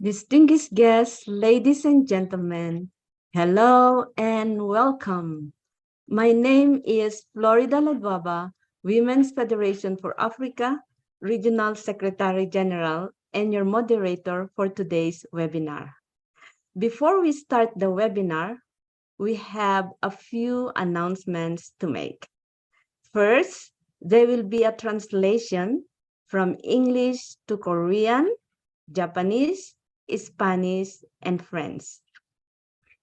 Distinguished guests, ladies and gentlemen, hello and welcome. My name is Florida Ladwaba, Women's Federation for Africa, Regional Secretary General, and your moderator for today's webinar. Before we start the webinar, we have a few announcements to make. First, there will be a translation from English to Korean, Japanese, Spanish, and French.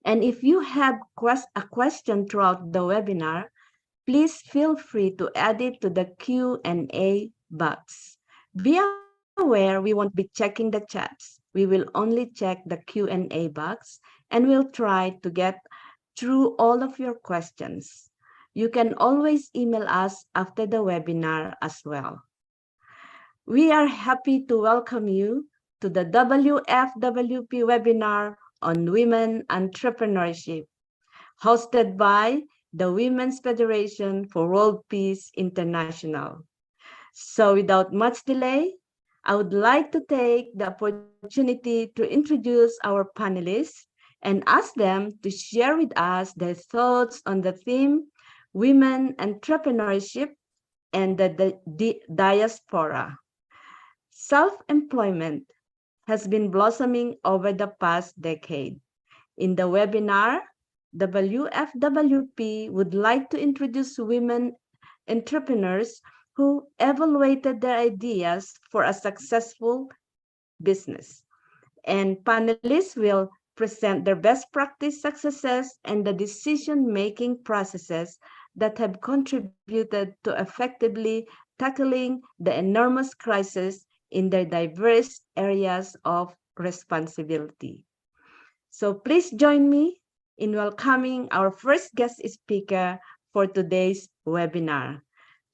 And if you have a question throughout the webinar, please feel free to add it to the Q&A box. Be aware we won't be checking the chats. We will only check the Q&A box, and we'll try to get through all of your questions. You can always email us after the webinar as well. We are happy to welcome you to the WFWP webinar on Women Entrepreneurship, hosted by the Women's Federation for World Peace International. So without much delay, I would like to take the opportunity to introduce our panelists and ask them to share with us their thoughts on the theme, Women Entrepreneurship and the Diaspora. Self-employment has been blossoming over the past decade. In the webinar, WFWP would like to introduce women entrepreneurs who evaluated their ideas for a successful business. And panelists will present their best practice successes and the decision-making processes that have contributed to effectively tackling the enormous crisis in their diverse areas of responsibility. So please join me in welcoming our first guest speaker for today's webinar,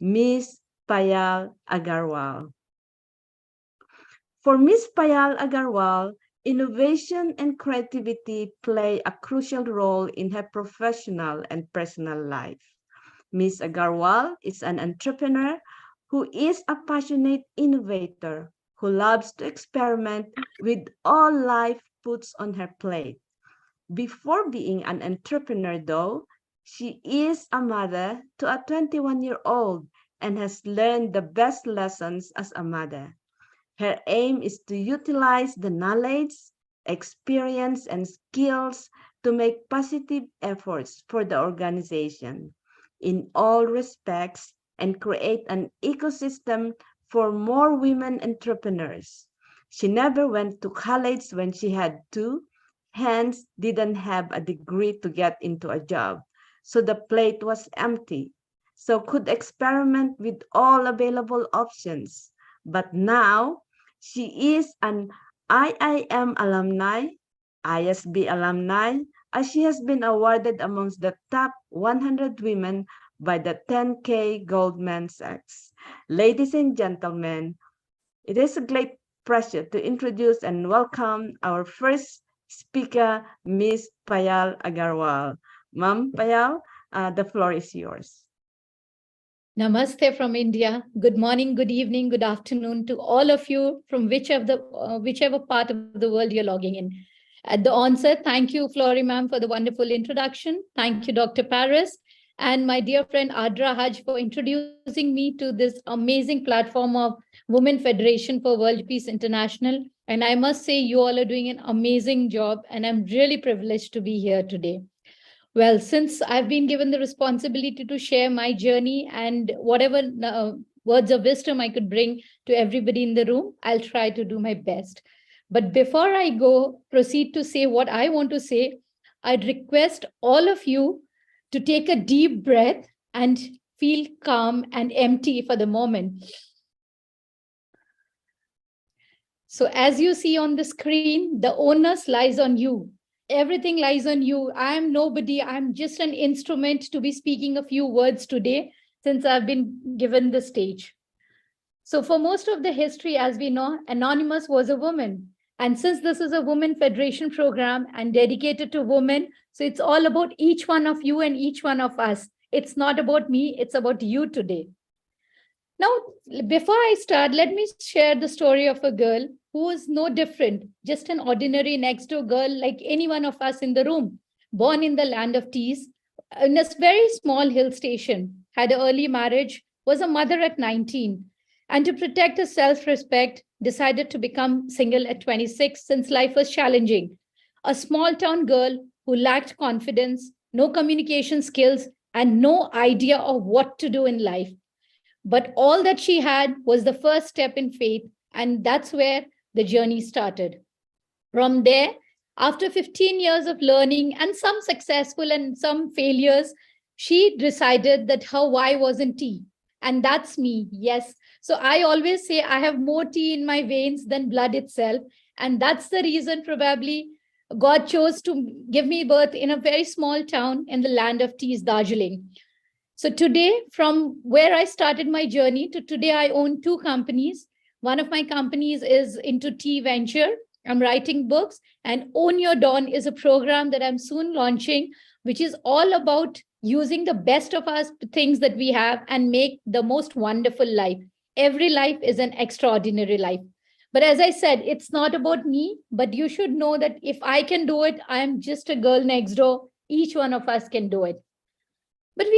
Ms. Payal Agarwal. For Ms. Payal Agarwal, innovation and creativity play a crucial role in her professional and personal life. Ms. Agarwal is an entrepreneur who is a passionate innovator who loves to experiment with all life puts on her plate. Before being an entrepreneur, though, she is a mother to a 21-year-old and has learned the best lessons as a mother. Her aim is to utilize the knowledge, experience, and skills to make positive efforts for the organization in all respects and create an ecosystem for more women entrepreneurs. She never went to college when she had to, hence didn't have a degree to get into a job. So the plate was empty. So could experiment with all available options. But now she is an IIM alumni, ISB alumni, as she has been awarded amongst the top 100 women by the 10K Goldman Sachs. Ladies and gentlemen, it is a great pleasure to introduce and welcome our first speaker, Ms. Payal Agarwal. Ma'am Payal, the floor is yours. Namaste from India. Good morning, good evening, good afternoon to all of you from whichever part of the world you're logging in. At the onset, thank you, Flory ma'am, for the wonderful introduction. Thank you, Dr. Paris, and my dear friend Adra Haj for introducing me to this amazing platform of Women Federation for World Peace International. And I must say, you all are doing an amazing job, and I'm really privileged to be here today. Well, since I've been given the responsibility to share my journey and whatever words of wisdom I could bring to everybody in the room, I'll try to do my best. But before I proceed to say what I want to say, I'd request all of you to take a deep breath and feel calm and empty for the moment. So as you see on the screen, the onus lies on you. Everything lies on you. I am nobody. I'm just an instrument to be speaking a few words today since I've been given the stage. So for most of the history, as we know, Anonymous was a woman. And since this is a Women Federation program and dedicated to women, so it's all about each one of you and each one of us. It's not about me, it's about you today. Now, before I start, let me share the story of a girl who is no different, just an ordinary next door girl like any one of us in the room, born in the land of teas, in a very small hill station, had an early marriage, was a mother at 19, and to protect her self-respect, decided to become single at 26 since life was challenging. A small town girl who lacked confidence, no communication skills, and no idea of what to do in life. But all that she had was the first step in faith, and that's where the journey started. From there, after 15 years of learning and some successful and some failures, she decided that her why wasn't tea. And that's me, yes. So I always say I have more tea in my veins than blood itself. And that's the reason probably God chose to give me birth in a very small town in the land of teas, Darjeeling. So today, from where I started my journey to today, I own two companies. One of my companies is into tea venture. I'm writing books, and Own Your Dawn is a program that I'm soon launching, which is all about using the best of us things that we have and make the most wonderful life. Every life is an extraordinary life. But as I said, it's not about me, but you should know that if I can do it, I'm just a girl next door. Each one of us can do it. But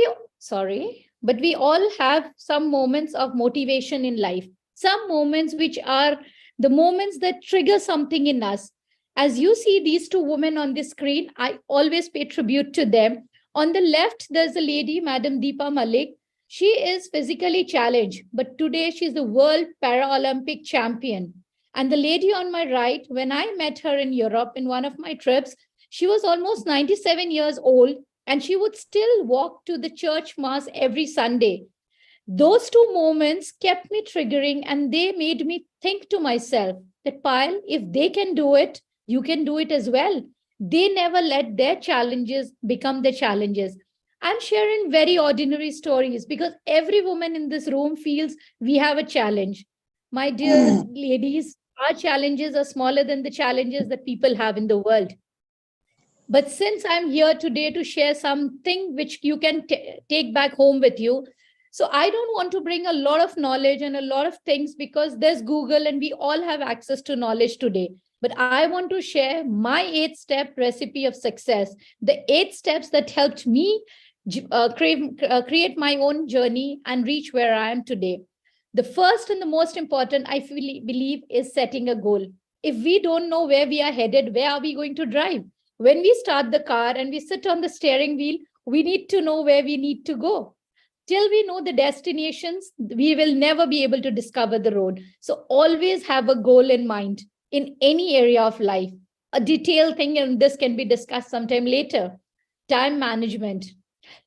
we all have some moments of motivation in life, some moments which are the moments that trigger something in us. As you see these two women on the screen, I always pay tribute to them. On the left, there's a lady, Madam Deepa Malik. She is physically challenged, but today she's the world Paralympic champion. And the lady on my right, when I met her in Europe in one of my trips, she was almost 97 years old, and she would still walk to the church mass every Sunday. Those two moments kept me triggering, and they made me think to myself that, Payal, if they can do it, you can do it as well. They never let their challenges become the challenges. I'm sharing very ordinary stories because every woman in this room feels we have a challenge. My dear ladies, our challenges are smaller than the challenges that people have in the world. But since I'm here today to share something which you can take back home with you, So I don't want to bring a lot of knowledge and a lot of things because there's Google and we all have access to knowledge today. But I want to share my 8-step recipe of success, the 8 steps that helped me create my own journey and reach where I am today. The first and the most important, I believe, is setting a goal. If we don't know where we are headed, where are we going to drive? When we start the car and we sit on the steering wheel, we need to know where we need to go. Till we know the destinations, we will never be able to discover the road. So always have a goal in mind in any area of life. A detailed thing, and this can be discussed sometime later. Time management.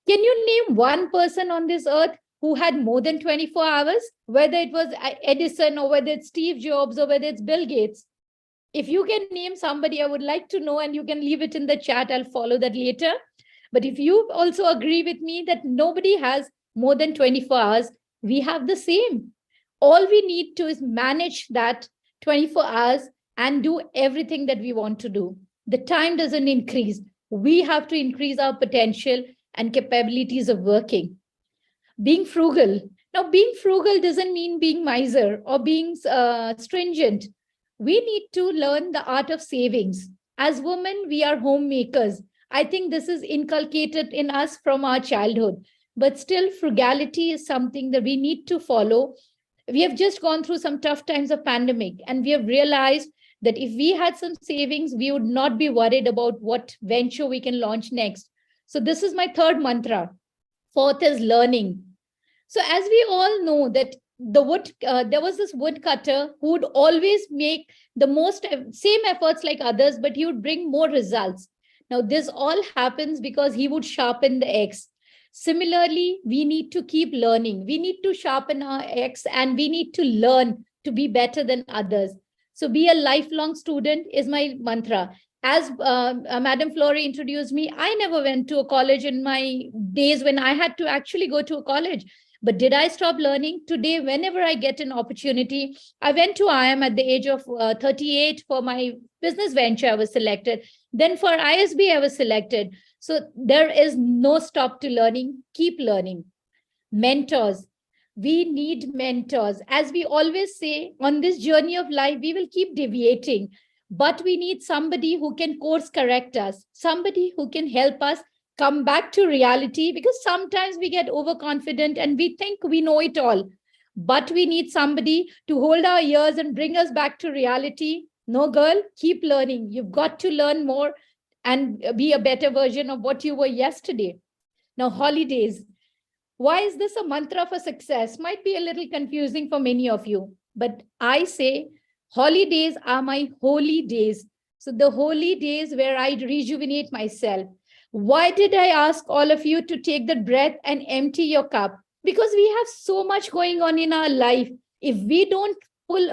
Can you name one person on this earth who had more than 24 hours? Whether it was Edison or whether it's Steve Jobs or whether it's Bill Gates. If you can name somebody, I would like to know, and you can leave it in the chat. I'll follow that later. But if you also agree with me that nobody has more than 24 hours, we have the same. All we need to is manage that 24 hours and do everything that we want to do. The time doesn't increase. We have to increase our potential and capabilities of working. Being frugal. Now, being frugal doesn't mean being miser or being stringent. We need to learn the art of savings. As women, we are homemakers. I think this is inculcated in us from our childhood. But still, frugality is something that we need to follow. We have just gone through some tough times of pandemic, and we have realized that if we had some savings, we would not be worried about what venture we can launch next. So this is my third mantra. Fourth is learning. So as we all know that there was this woodcutter who would always make the same efforts like others, but he would bring more results. Now this all happens because he would sharpen the axe. Similarly, we need to keep learning. We need to sharpen our axe and we need to learn to be better than others. So be a lifelong student is my mantra. As Madam Flory introduced me, I never went to a college in my days when I had to actually go to a college. But did I stop learning? Today, whenever I get an opportunity, I went to IIM at the age of 38 for my business venture. I was selected. Then for ISB, I was selected. So there is no stop to learning. Keep learning. Mentors. We need mentors. As we always say, on this journey of life, we will keep deviating. But we need somebody who can course correct us, somebody who can help us come back to reality, because sometimes we get overconfident and we think we know it all. But we need somebody to hold our ears and bring us back to reality. No, girl, keep learning. You've got to learn more and be a better version of what you were yesterday. Now, holidays. Why is this a mantra for success? Might be a little confusing for many of you, but I say holidays are my holy days. So the holy days where I rejuvenate myself. Why did I ask all of you to take that breath and empty your cup? Because we have so much going on in our life. If we don't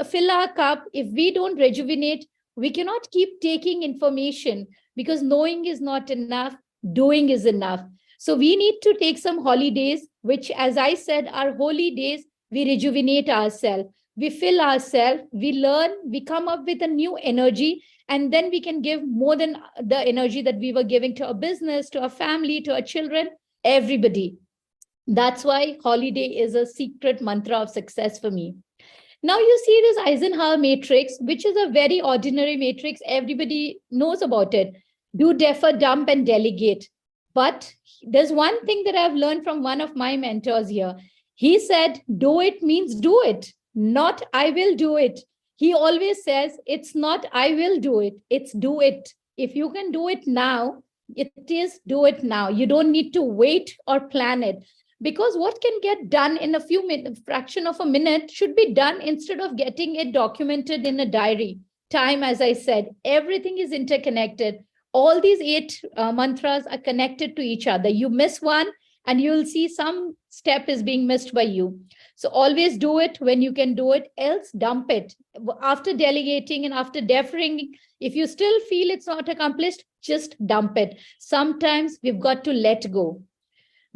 fill our cup, if we don't rejuvenate, we cannot keep taking information, because knowing is not enough, doing is enough. So we need to take some holidays, which, as I said, are holy days. We rejuvenate ourselves, we fill ourselves, we learn, we come up with a new energy, and then we can give more than the energy that we were giving to our business, to our family, to our children, everybody. That's why holiday is a secret mantra of success for me. Now you see this Eisenhower matrix, which is a very ordinary matrix. Everybody knows about it. Do, defer, dump, and delegate. But there's one thing that I've learned from one of my mentors here. He said, do it means do it, not I will do it. He always says, it's not I will do it, it's do it. If you can do it now, it is do it now. You don't need to wait or plan it. Because what can get done in a few minutes, fraction of a minute, should be done instead of getting it documented in a diary. Time, as I said, everything is interconnected. All these 8 mantras are connected to each other. You miss one and you'll see some step is being missed by you. So always do it when you can do it, else dump it. After delegating and after deferring, if you still feel it's not accomplished, just dump it. Sometimes we've got to let go.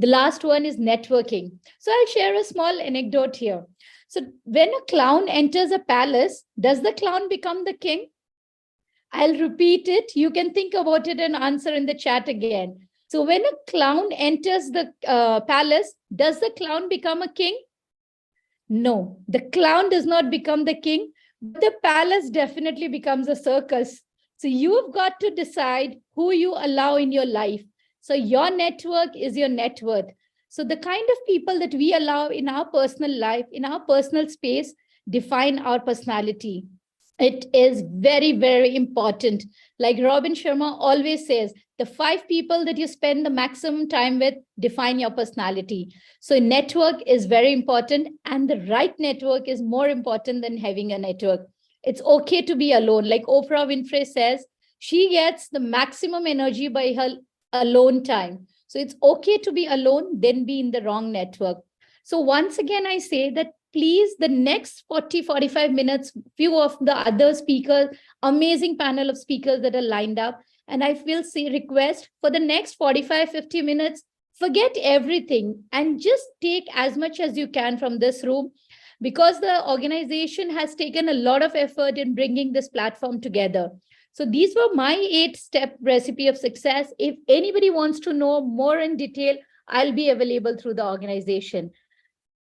The last one is networking. So I'll share a small anecdote here. So when a clown enters a palace, does the clown become the king? I'll repeat it. You can think about it and answer in the chat again. So when a clown enters the palace, does the clown become a king? No, the clown does not become the king, but the palace definitely becomes a circus. So you've got to decide who you allow in your life. So your network is your net worth. So the kind of people that we allow in our personal life, in our personal space, define our personality. It is very, very important. Like Robin Sharma always says, the 5 people that you spend the maximum time with define your personality. So network is very important, and the right network is more important than having a network. It's okay to be alone. Like Oprah Winfrey says, she gets the maximum energy by her alone time. So it's okay to be alone, then be in the wrong network. So once again, I say that please, the next 40-45 minutes, few of the other speakers, amazing panel of speakers that are lined up. And I will say request for the next 45-50 minutes, forget everything and just take as much as you can from this room, because the organization has taken a lot of effort in bringing this platform together. So these were my 8-step recipe of success. If anybody wants to know more in detail, I'll be available through the organization.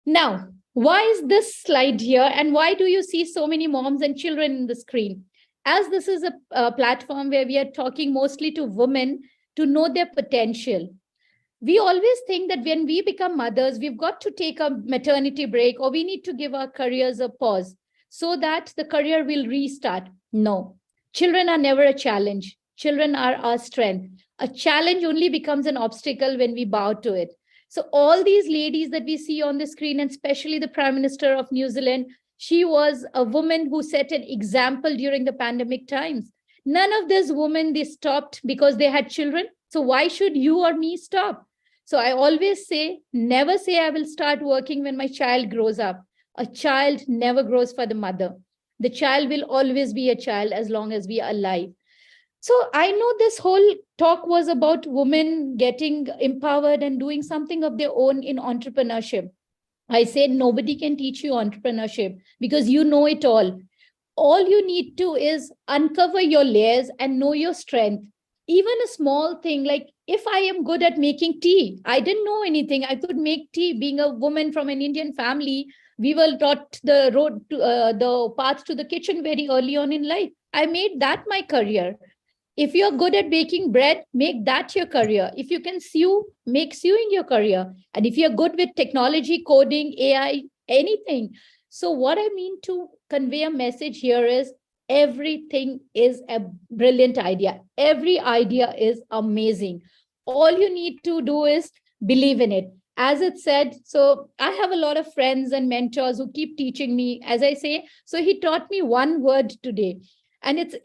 Now, why is this slide here, and why do you see so many moms and children in the screen? As this is a platform where we are talking mostly to women to know their potential. We always think that when we become mothers, we've got to take a maternity break, or we need to give our careers a pause so that the career will restart. No, children are never a challenge. Children are our strength. A challenge only becomes an obstacle when we bow to it. So all these ladies that we see on the screen, and especially the Prime Minister of New Zealand, she was a woman who set an example during the pandemic times. None of these women, they stopped because they had children. So why should you or me stop? So I always say, never say I will start working when my child grows up. A child never grows for the mother. The child will always be a child as long as we are alive. So I know this whole talk was about women getting empowered and doing something of their own in entrepreneurship. I said nobody can teach you entrepreneurship because you know it all. All you need to is uncover your layers and know your strength. Even a small thing like, if I am good at making tea, I didn't know anything. I could make tea. Being a woman from an Indian family, we were taught the road to the path to the kitchen very early on in life. I made that my career. If you're good at baking bread, make that your career. If you can sew, make sewing your career. And if you're good with technology, coding, AI, anything. So what I mean to convey a message here is everything is a brilliant idea. Every idea is amazing. All you need to do is believe in it. As it said, so I have a lot of friends and mentors who keep teaching me, as I say. So he taught me one word today. And it's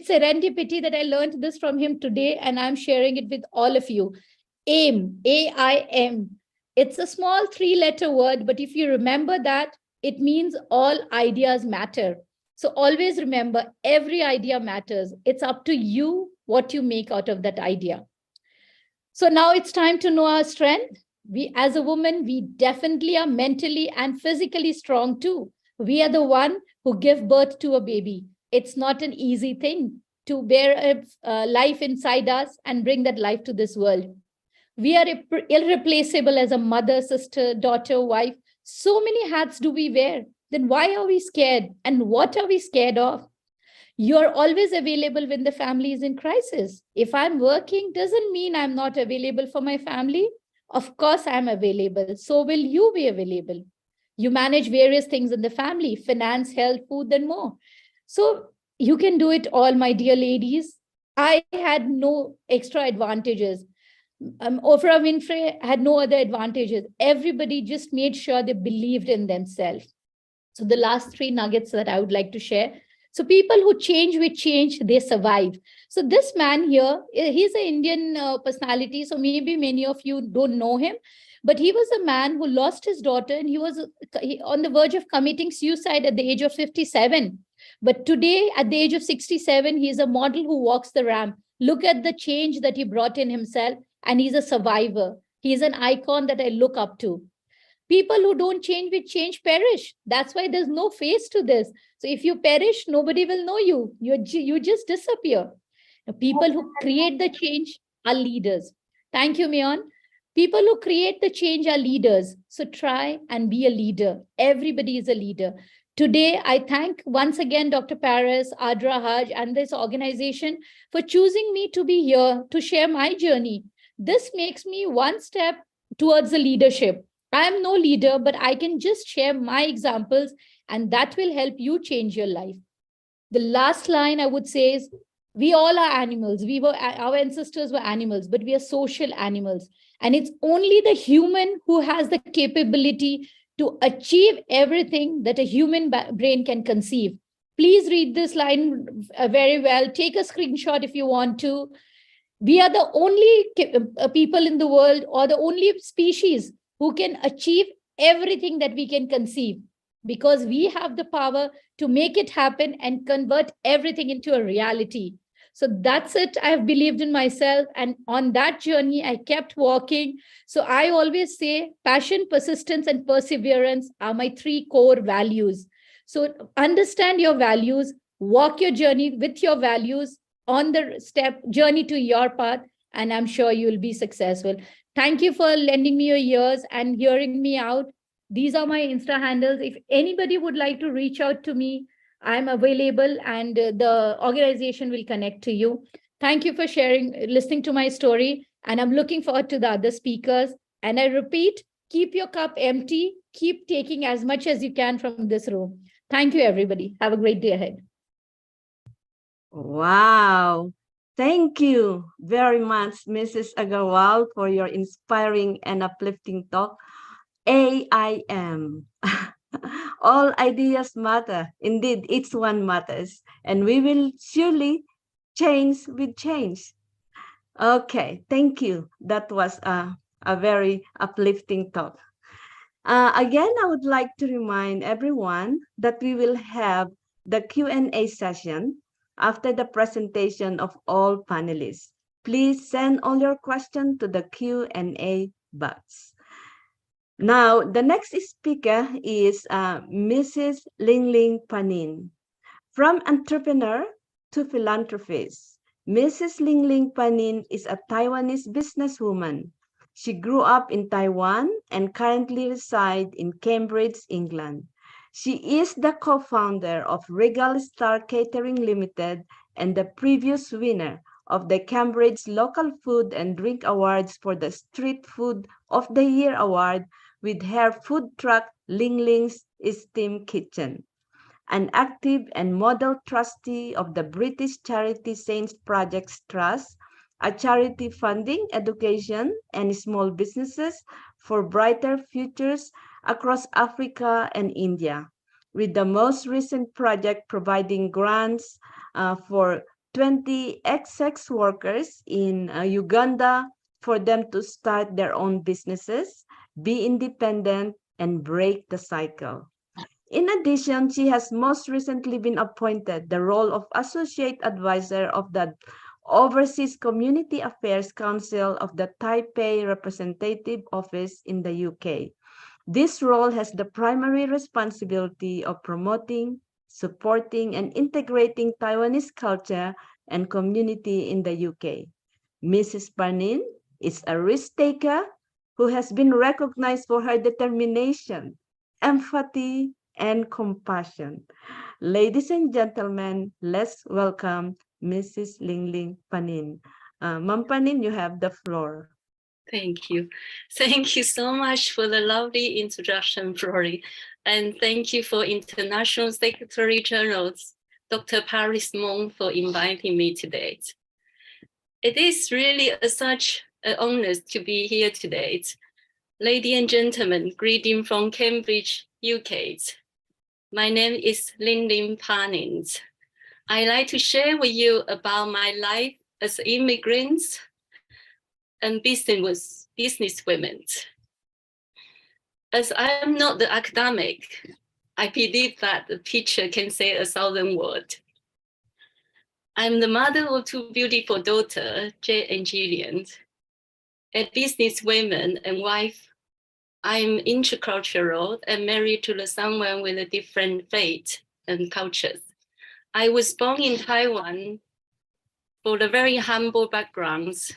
serendipity that I learned this from him today, and I'm sharing it with all of you. AIM, AIM. It's a small 3-letter word, but if you remember that, it means all ideas matter. So always remember, every idea matters. It's up to you what you make out of that idea. So now it's time to know our strength. We, as a woman, we definitely are mentally and physically strong too. We are the one who give birth to a baby. It's not an easy thing to bear a life inside us and bring that life to this world. We are irreplaceable as a mother, sister, daughter, wife. So many hats do we wear. Then why are we scared? And what are we scared of? You're always available when the family is in crisis. If I'm working, doesn't mean I'm not available for my family. Of course, I'm available. So will you be available? You manage various things in the family, finance, health, food, and more. So you can do it all, my dear ladies. I had no extra advantages. Oprah Winfrey had no other advantages. Everybody just made sure they believed in themselves. So the last 3 nuggets that I would like to share. So people who change with change, they survive. So this man here, he's an Indian personality. So maybe many of you don't know him, but he was a man who lost his daughter, and he was on the verge of committing suicide at the age of 57. But today, at the age of 67, he's a model who walks the ramp. Look at the change that he brought in himself, and he's a survivor. He's an icon that I look up to. People who don't change with change perish. That's why there's no face to this. So if you perish, nobody will know you. You just disappear. The people who create the change are leaders. Thank you, Mion. People who create the change are leaders. So try and be a leader. Everybody is a leader. Today, I thank once again Dr. Paris, Adra Haj, and this organization for choosing me to be here to share my journey. This makes me one step towards the leadership. I am no leader, but I can just share my examples, and that will help you change your life. The last line I would say is, we all are animals. Our ancestors were animals, but we are social animals. And it's only the human who has the capability to achieve everything that a human brain can conceive. Please read this line very well. Take a screenshot if you want to. We are the only people in the world, or the only species who can achieve everything that we can conceive, because we have the power to make it happen and convert everything into a reality. So that's it. I've believed in myself, and on that journey, I kept walking. So I always say passion, persistence, and perseverance are my three core values. So understand your values, walk your journey with your values on the step journey to your path, and I'm sure you'll be successful. Thank you for lending me your ears and hearing me out. These are my Insta handles. If anybody would like to reach out to me, I'm available, and the organization will connect to you. Thank you for sharing, listening to my story, and I'm looking forward to the other speakers. And I repeat, keep your cup empty, keep taking as much as you can from this room. Thank you, everybody. Have a great day ahead. Wow. Thank you very much, Mrs. Agarwal, for your inspiring and uplifting talk. AIM. All ideas matter. Indeed, each one matters. And we will surely change with change. Okay, thank you. That was a very uplifting talk. Again, I would like to remind everyone that we will have the Q&A session after the presentation of all panelists. Please send all your questions to the Q&A box. Now, the next speaker is Mrs. Ling Panin. From entrepreneur to philanthropist, Mrs. Ling Panin is a Taiwanese businesswoman. She grew up in Taiwan and currently resides in Cambridge, England. She is the co-founder of Regal Star Catering Limited and the previous winner of the Cambridge Local Food and Drink Awards for the Street Food of the Year Award with her food truck Ling's Steam Kitchen. An active and model trustee of the British charity Saints Projects Trust, a charity funding education and small businesses for brighter futures across Africa and India, with the most recent project providing grants for 20 ex-sex workers in Uganda for them to start their own businesses, be independent, and break the cycle. In addition, she has most recently been appointed the role of Associate Advisor of the Overseas Community Affairs Council of the Taipei Representative Office in the UK. This role has the primary responsibility of promoting, supporting, and integrating Taiwanese culture and community in the UK. Mrs. Panin is a risk taker who has been recognized for her determination, empathy, and compassion. Ladies and gentlemen, let's welcome Mrs. Ling Panin. Ma'am Panin, you have the floor. Thank you. Thank you so much for the lovely introduction, Flori. And thank you for International Secretary General, Dr. Paris Mong, for inviting me today. It is really such an honor to be here today. Ladies and gentlemen, greeting from Cambridge, UK. My name is Ling Panin. I'd like to share with you about my life as immigrants and businesswomen. As I am not the academic, I believe that the picture can say 1,000 words. I'm the mother of two beautiful daughters, Jade and Gillian, a businesswoman and wife. I'm intercultural and married to someone with a different faith and cultures. I was born in Taiwan for the very humble backgrounds.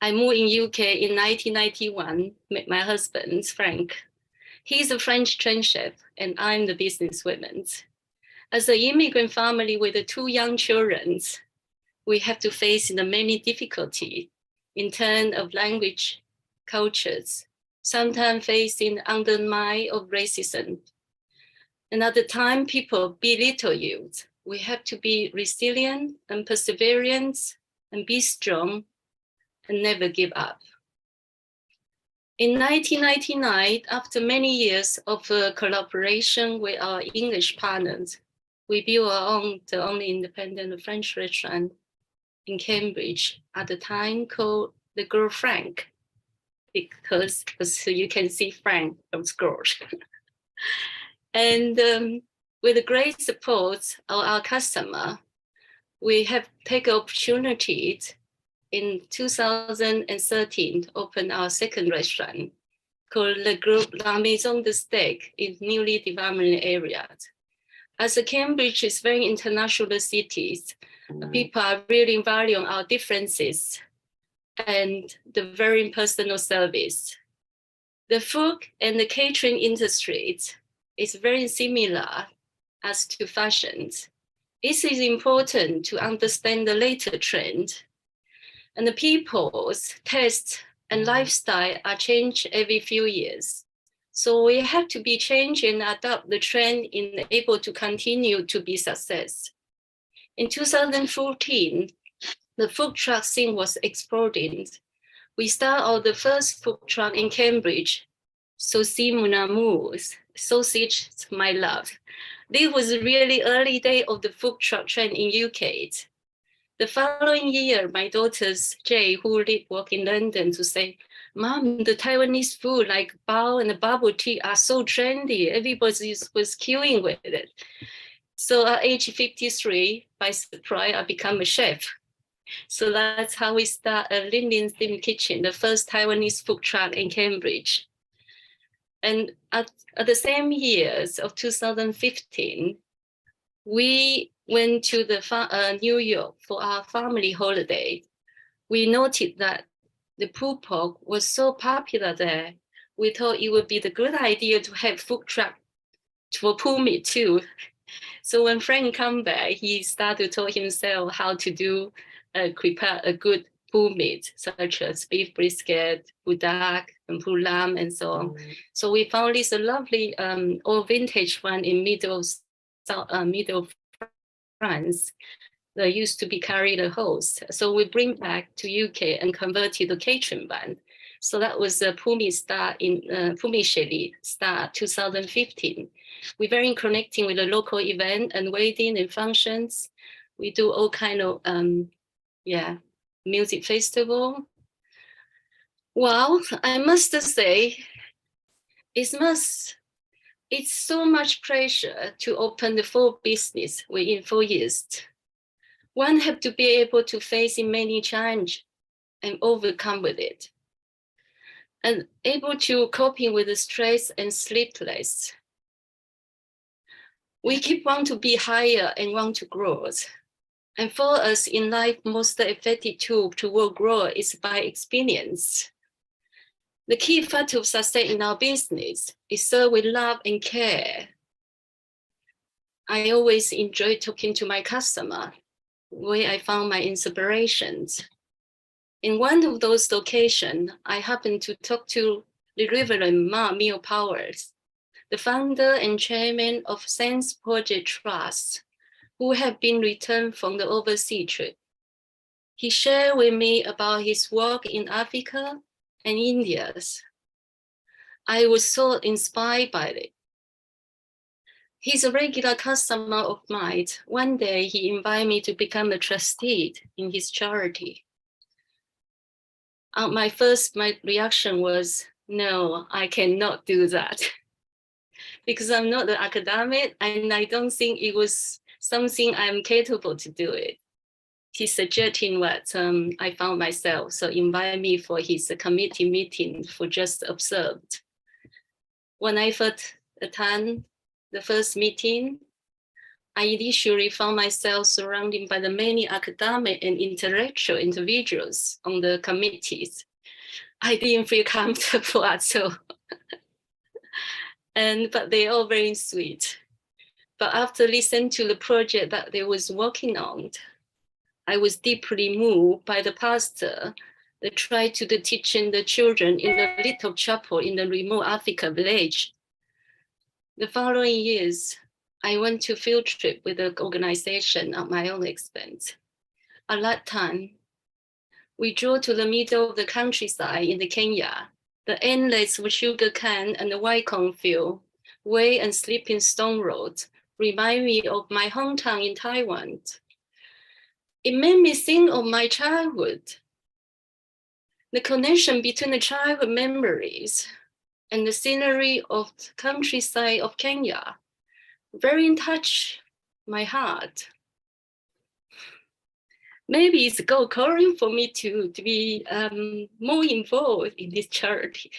I moved in UK in 1991, met my husband, Frank. He's a French trained chef, and I'm the businesswoman. As an immigrant family with 2 young children, we have to face many difficulties in terms of language, cultures, sometimes facing undermine of racism. And at the time, people belittle you. We have to be resilient and perseverant and be strong and never give up. In 1999, after many years of collaboration with our English partners, we built the only independent French restaurant in Cambridge at the time called the Girl Frank, because as you can see Frank from scratch. And with the great support of our customer, we have taken opportunities in 2013 to open our second restaurant called Le Groupe La Maison de Steak in newly development areas. As Cambridge is very international city, people are really valuing our differences and the very personal service. The food and the catering industries is very similar as to fashions. It is important to understand the latest trend, and the people's tastes and lifestyle are changed every few years. So we have to be changed and adapt the trend in able to continue to be success. In 2014, the food truck scene was exploding. We started the first food truck in Cambridge, Saucy Mon Amour, sausage my love. This was really early day of the food truck trend in UK. The following year, my daughters, Jay, who work in London, to say, Mom, the Taiwanese food like bao and the bubble tea are so trendy. Everybody was queuing with it. So at age 53, by surprise, I become a chef. So that's how we start a Lin Lin's Dim Kitchen, the first Taiwanese food truck in Cambridge. And at the same years of 2015, we went to the New York for our family holiday. We noted that the pulled pork was so popular there. We thought it would be the good idea to have food truck for pulled meat too. So when Frank come back, he started to tell himself how to prepare a good pulled meat, such as beef brisket, budak, and pulled lamb, and so on. So we found this a lovely old vintage one in middle of France that used to be carried a host. So we bring back to UK and converted the catering band. So that was a Pumi start in Pumi Sheli start 2015. We're very connecting with the local event and wedding and functions. We do all kind of music festival. Well, I must say, it's so much pressure to open the full business within 4 years. One have to be able to face many challenges and overcome with it, and able to coping with the stress and sleepless. We keep want to be higher and want to grow. And for us in life, most effective tool to grow is by experience. The key factor of success in our business is serve with love and care. I always enjoy talking to my customer, where I found my inspirations. In one of those locations, I happened to talk to the Reverend Ma Mio Powers, the founder and chairman of Sense Project Trust, who have been returned from the overseas trip. He shared with me about his work in Africa and India. I was so inspired by it. He's a regular customer of mine. One day he invited me to become a trustee in his charity. My reaction was, no, I cannot do that. Because I'm not an academic and I don't think it was something I'm capable to do it. He suggested what I found myself, so invited me for his committee meeting for just observed. When I first attended the first meeting, I initially found myself surrounded by the many academic and intellectual individuals on the committees. I didn't feel comfortable at all. But they're all very sweet. But after listening to the project that they was working on, I was deeply moved by the pastor that tried to teaching the children in the little chapel in the remote Africa village. The following years, I went to field trip with the organization at my own expense. At that time, we drove to the middle of the countryside in the Kenya. The endless sugar cane and the white cornfield, way and sleeping stone roads remind me of my hometown in Taiwan. It made me think of my childhood, the connection between the childhood memories and the scenery of the countryside of Kenya. Very in touch my heart. Maybe it's God calling for me to be more involved in this charity.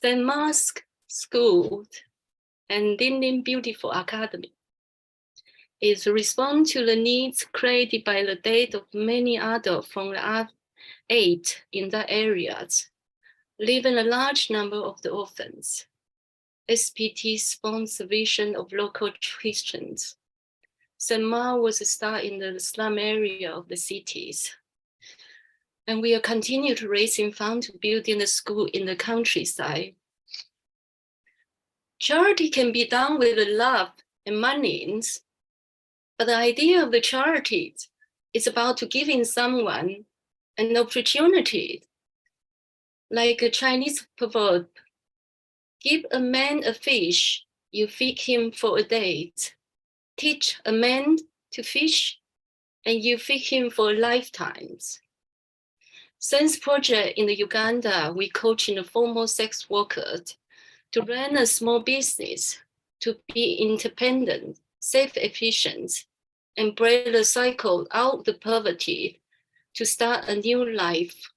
St. Mark's School and Dinding Beautiful Academy is respond to the needs created by the death of many adults from the aid in that areas, leaving a large number of the orphans. SPT spawns the vision of local Christians. St. Mark was a star in the slum area of the cities. And we are continue to raising funds to building a school in the countryside. Charity can be done with love and money, but the idea of the charity is about to giving someone an opportunity. Like a Chinese proverb, give a man a fish, you feed him for a day. Teach a man to fish, and you feed him for lifetimes. Since project in the Uganda, we coaching the former sex workers to run a small business, to be independent, self-efficient, and break the cycle out of the poverty to start a new life.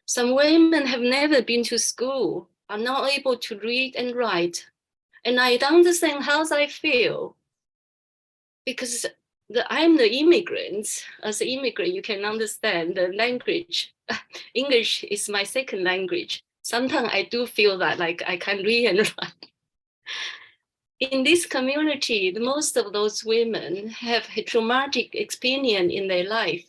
Some women have never been to school, are not able to read and write, and I don't understand how I feel. Because I'm the immigrant. As an immigrant, you can understand the language. English is my second language. Sometimes I do feel that like I can read and write. In this community, most of those women have a traumatic experience in their life,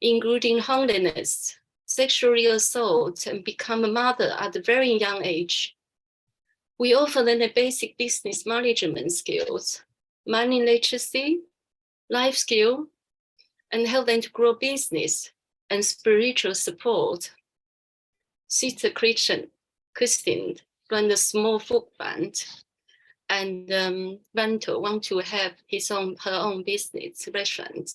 including homelessness, sexual assault, and become a mother at a very young age. We offer them the basic business management skills, money literacy, life skill, and help them to grow business and spiritual support. Sister Christine runs a small food band, and Vanto wants to have her own business restaurant.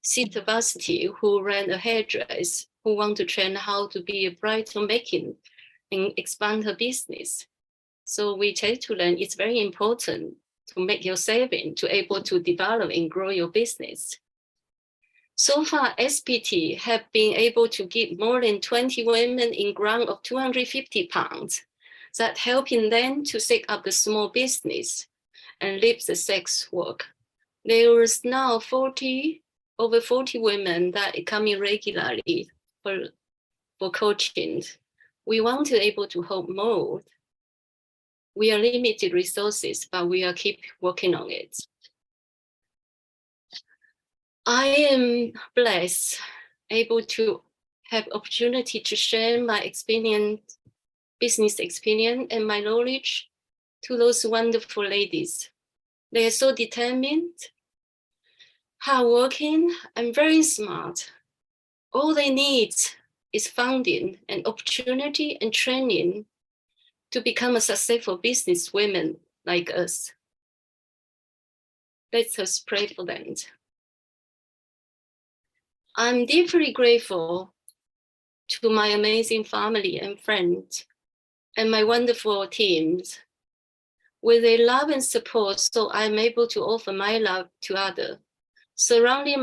Sister Varsity, who ran a hairdress, who wants to train how to be a bridal making and expand her business. So we tell to them it's very important to make your saving to able to develop and grow your business. So far, SPT have been able to give more than 20 women in grant of £250 that helping them to set up the small business and leave the sex work. There is now over 40 women that are coming regularly for coaching. We want to able to help more. We are limited resources, but we are keep working on it. I am blessed, able to have opportunity to share my experience, business experience, and my knowledge to those wonderful ladies. They are so determined, hardworking, and very smart. All they need is funding and opportunity and training to become a successful business women like us. Let us pray for them. I'm deeply grateful to my amazing family and friends and my wonderful teams. With their love and support, so I'm able to offer my love to others. Surrounding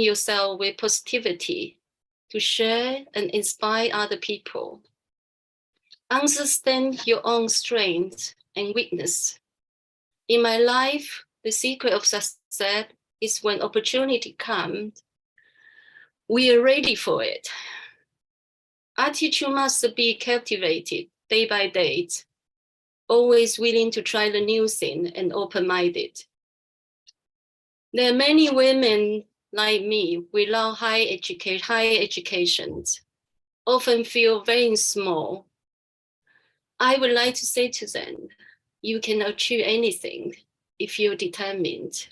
yourself with positivity to share and inspire other people. Understand your own strengths and weakness. In my life, the secret of success is when opportunity comes, we are ready for it. Attitude must be cultivated day by day, always willing to try the new thing and open-minded. There are many women like me without high education, often feel very small. I would like to say to them, you can achieve anything if you're determined.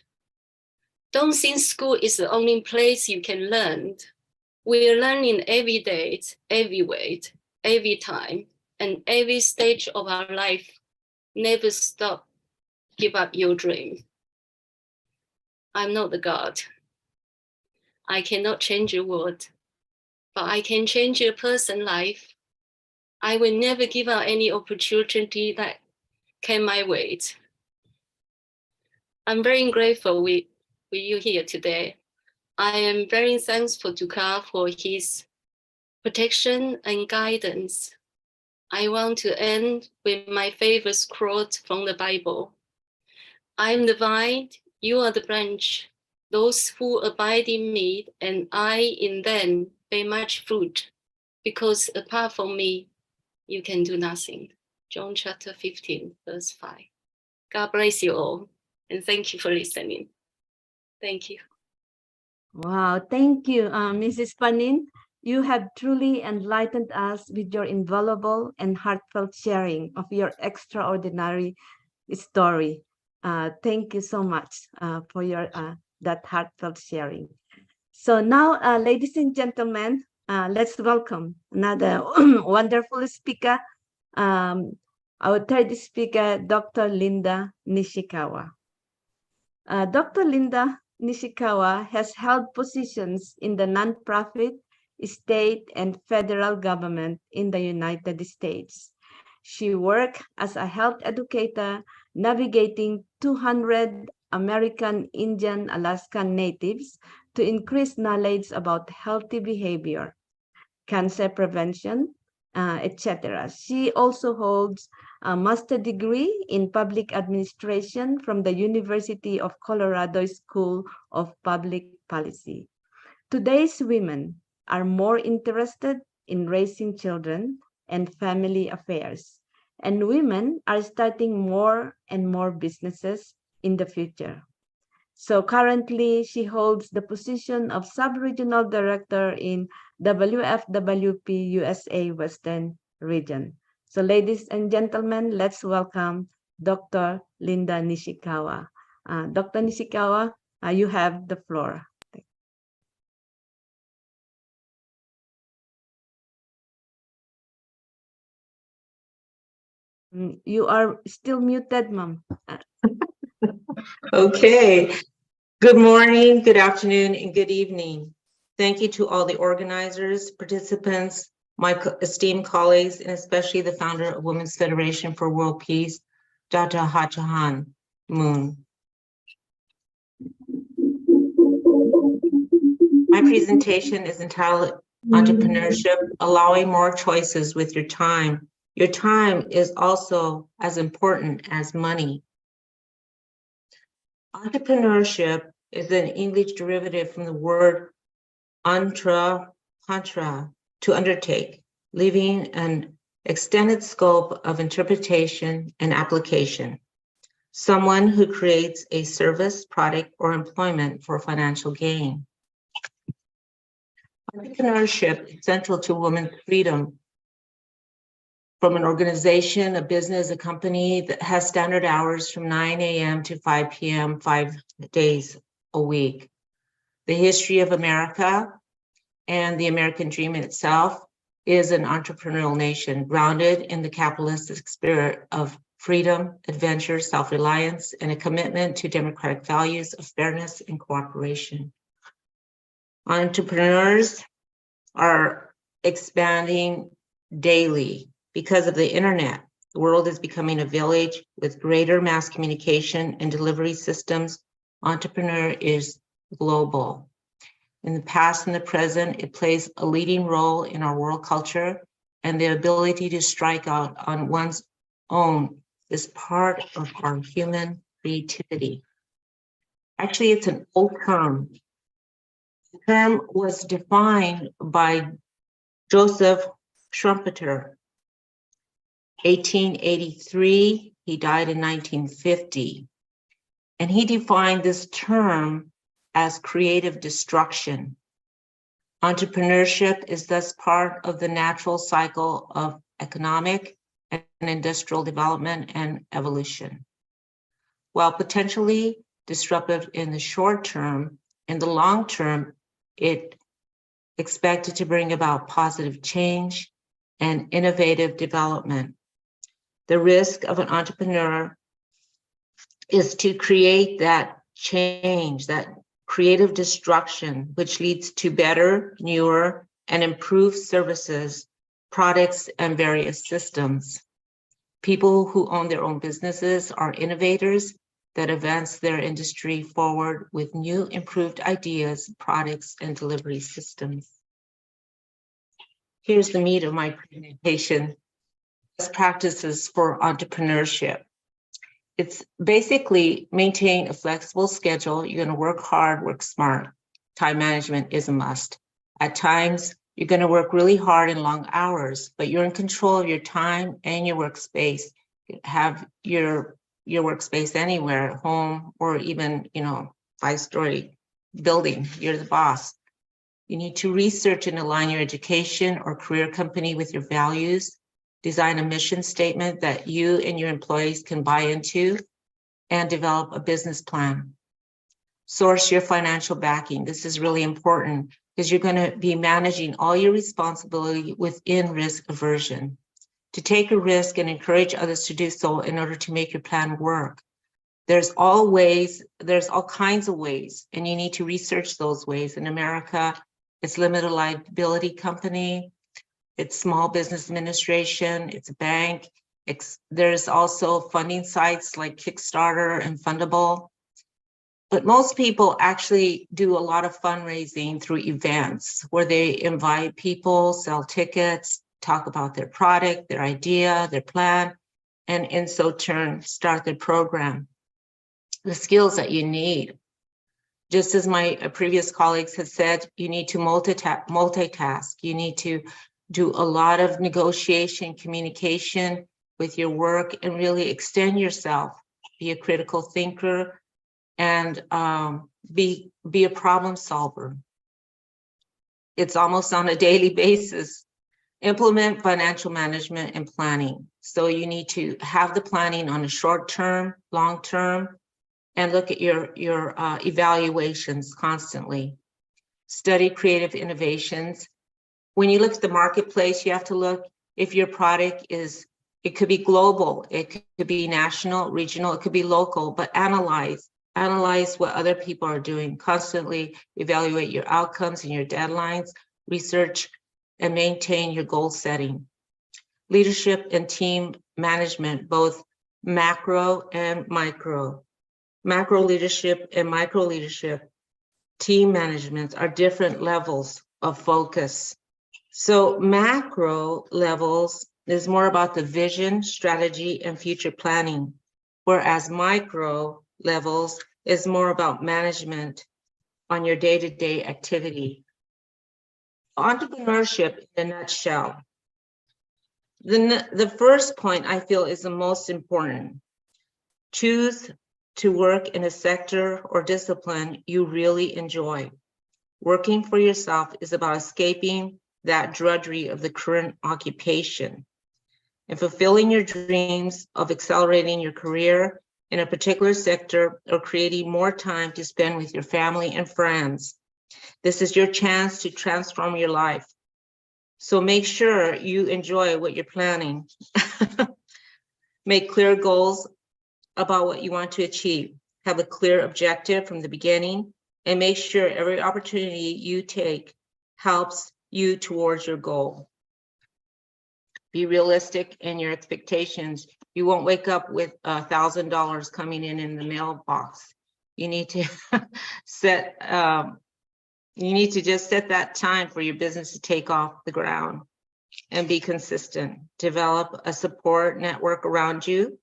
Don't think school is the only place you can learn. We are learning every day, everywhere, every time, and every stage of our life. Never stop. Give up your dream. I'm not the God. I cannot change the world, but I can change a person's life. I will never give up any opportunity that came my way. I'm very grateful with you here today. I am very thankful to God for his protection and guidance. I want to end with my favorite quote from the Bible. I am the vine, you are the branch. Those who abide in me and I in them bear much fruit, because apart from me, you can do nothing. John chapter 15, verse 5. God bless you all, and thank you for listening. Thank you. Wow, thank you, Mrs. Panin. You have truly enlightened us with your invaluable and heartfelt sharing of your extraordinary story. Thank you so much for your that heartfelt sharing. So now, ladies and gentlemen, let's welcome another wonderful speaker, our third speaker, Dr. Linda Nishikawa. Dr. Linda Nishikawa has held positions in the nonprofit, state, and federal government in the United States. She worked as a health educator, navigating 200 American Indian Alaskan natives to increase knowledge about healthy behavior, cancer prevention, etc. She also holds a master's degree in public administration from the University of Colorado School of Public Policy. Today's women are more interested in raising children and family affairs, and women are starting more and more businesses in the future. So currently, she holds the position of Sub-Regional Director in WFWP USA Western Region. So ladies and gentlemen, let's welcome Dr. Linda Nishikawa. Dr. Nishikawa, you have the floor. You are still muted, ma'am. Okay. Good morning, good afternoon, and good evening. Thank you to all the organizers, participants, my esteemed colleagues, and especially the founder of Women's Federation for World Peace, Dr. Hachahan Moon. My presentation is entitled Entrepreneurship, Allowing More Choices with Your Time. Your time is also as important as money. Entrepreneurship is an English derivative from the word contra, to undertake, leaving an extended scope of interpretation and application. Someone who creates a service, product, or employment for financial gain. Entrepreneurship is central to women's freedom from an organization, a business, a company that has standard hours from 9 a.m. to 5 p.m., 5 days a week. The history of America and the American dream in itself is an entrepreneurial nation grounded in the capitalistic spirit of freedom, adventure, self-reliance, and a commitment to democratic values of fairness and cooperation. Entrepreneurs are expanding daily. Because of the internet, the world is becoming a village with greater mass communication and delivery systems. Entrepreneur is global. In the past and the present, it plays a leading role in our world culture and the ability to strike out on one's own is part of our human creativity. Actually, it's an old term. The term was defined by Joseph Schumpeter, 1883. He died in 1950. And he defined this term as creative destruction. Entrepreneurship is thus part of the natural cycle of economic and industrial development and evolution. While potentially disruptive in the short term, in the long term, it expected to bring about positive change and innovative development. The risk of an entrepreneur is to create that change, that creative destruction, which leads to better, newer, and improved services, products, and various systems. People who own their own businesses are innovators that advance their industry forward with new, improved ideas, products, and delivery systems. Here's the meat of my presentation: best practices for entrepreneurship. It's basically maintain a flexible schedule. You're going to work hard, work smart. Time management is a must. At times, you're going to work really hard in long hours, but you're in control of your time and your workspace. Have your workspace anywhere, at home, or even, 5-story building. You're the boss. You need to research and align your education or career company with your values. Design a mission statement that you and your employees can buy into, and develop a business plan. Source your financial backing. This is really important because you're going to be managing all your responsibility within risk aversion. To take a risk and encourage others to do so in order to make your plan work. There's all kinds of ways, and you need to research those ways. In America, it's limited liability company, it's small business administration, it's a bank. There's also funding sites like Kickstarter and Fundable. But most people actually do a lot of fundraising through events where they invite people, sell tickets, talk about their product, their idea, their plan, and in so turn, start their program. The skills that you need, just as my previous colleagues have said, you need to multitask. You need to do a lot of negotiation, communication with your work, and really extend yourself. Be a critical thinker, and be a problem solver. It's almost on a daily basis. Implement financial management and planning. So you need to have the planning on a short term, long term, and look at your evaluations constantly. Study creative innovations. When you look at the marketplace, you have to look if your product it could be global, it could be national, regional, it could be local, but analyze what other people are doing. Constantly evaluate your outcomes and your deadlines, research and maintain your goal setting. Leadership and team management, both macro and micro. Macro leadership and micro leadership, team management are different levels of focus. So macro levels is more about the vision, strategy, and future planning, whereas micro levels is more about management on your day-to-day activity. Entrepreneurship in a nutshell. The first point I feel is the most important. Choose to work in a sector or discipline you really enjoy. Working for yourself is about escaping that drudgery of the current occupation and fulfilling your dreams of accelerating your career in a particular sector or creating more time to spend with your family and friends. This is your chance to transform your life. So make sure you enjoy what you're planning. Make clear goals about what you want to achieve. Have a clear objective from the beginning, and make sure every opportunity you take helps you towards your goal. Be realistic in your expectations. You won't wake up with $1,000 coming in the mailbox. You need to just set that time for your business to take off the ground and be consistent. Develop a support network around you.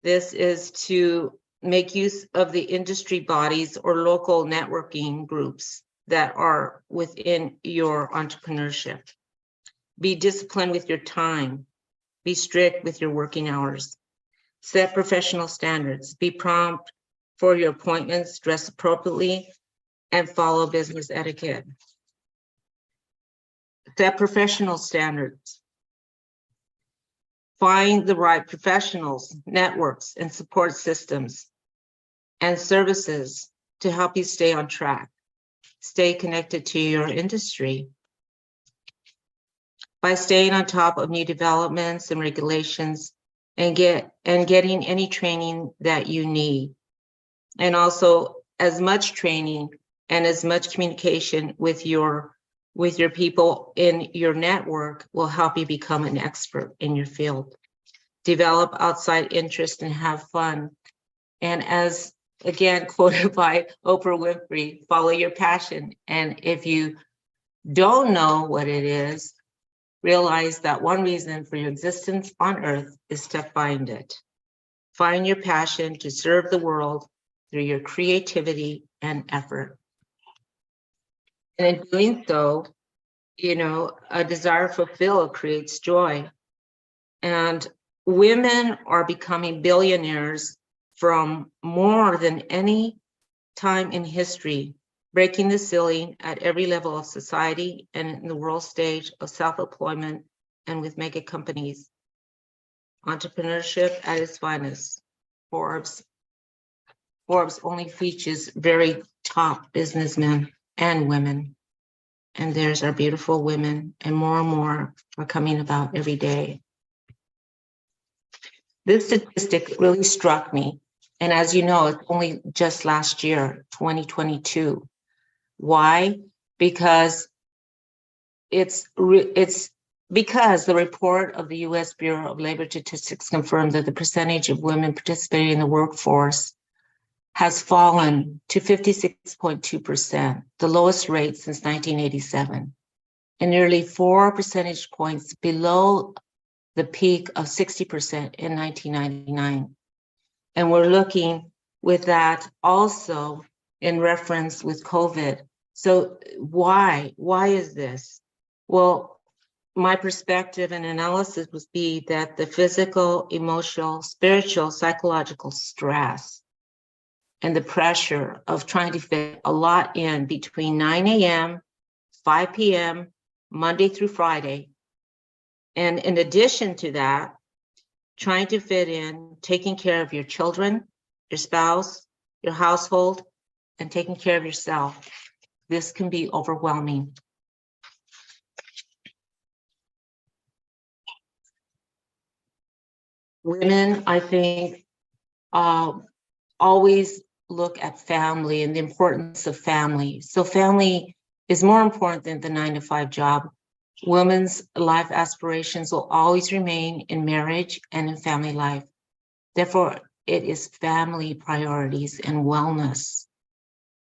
This is to make use of the industry bodies or local networking groups that are within your entrepreneurship. Be disciplined with your time. Be strict with your working hours. Set professional standards. Be prompt for your appointments, dress appropriately, and follow business etiquette. Set professional standards. Find the right professionals, networks, and support systems and services to help you stay on track. Stay connected to your industry. By staying on top of new developments and regulations and getting any training that you need. And also as much training and as much communication with your people in your network will help you become an expert in your field. Develop outside interest and have fun. And as again quoted by Oprah Winfrey, follow your passion. And if you don't know what it is, realize that one reason for your existence on earth is to find it. Find your passion to serve the world through your creativity and effort. And in doing so, a desire to fulfill creates joy. And women are becoming billionaires from more than any time in history, breaking the ceiling at every level of society and in the world stage of self-employment and with mega companies. Entrepreneurship at its finest. Forbes only features very top businessmen and women. And there's our beautiful women, and more are coming about every day. This statistic really struck me. And as you know, it's only just last year, 2022. Why? Because it's because the report of the U.S. Bureau of Labor Statistics confirmed that the percentage of women participating in the workforce has fallen to 56.2%, the lowest rate since 1987, and nearly 4 percentage points below the peak of 60% in 1999. And we're looking with that also in reference with COVID. So why is this? Well, my perspective and analysis would be that the physical, emotional, spiritual, psychological stress and the pressure of trying to fit a lot in between 9 a.m., 5 p.m., Monday through Friday. And in addition to that, trying to fit in, taking care of your children, your spouse, your household, and taking care of yourself. This can be overwhelming. Women, I think, always look at family and the importance of family. So family is more important than the 9-to-5 job. Women's life aspirations will always remain in marriage and in family life. Therefore, it is family priorities and wellness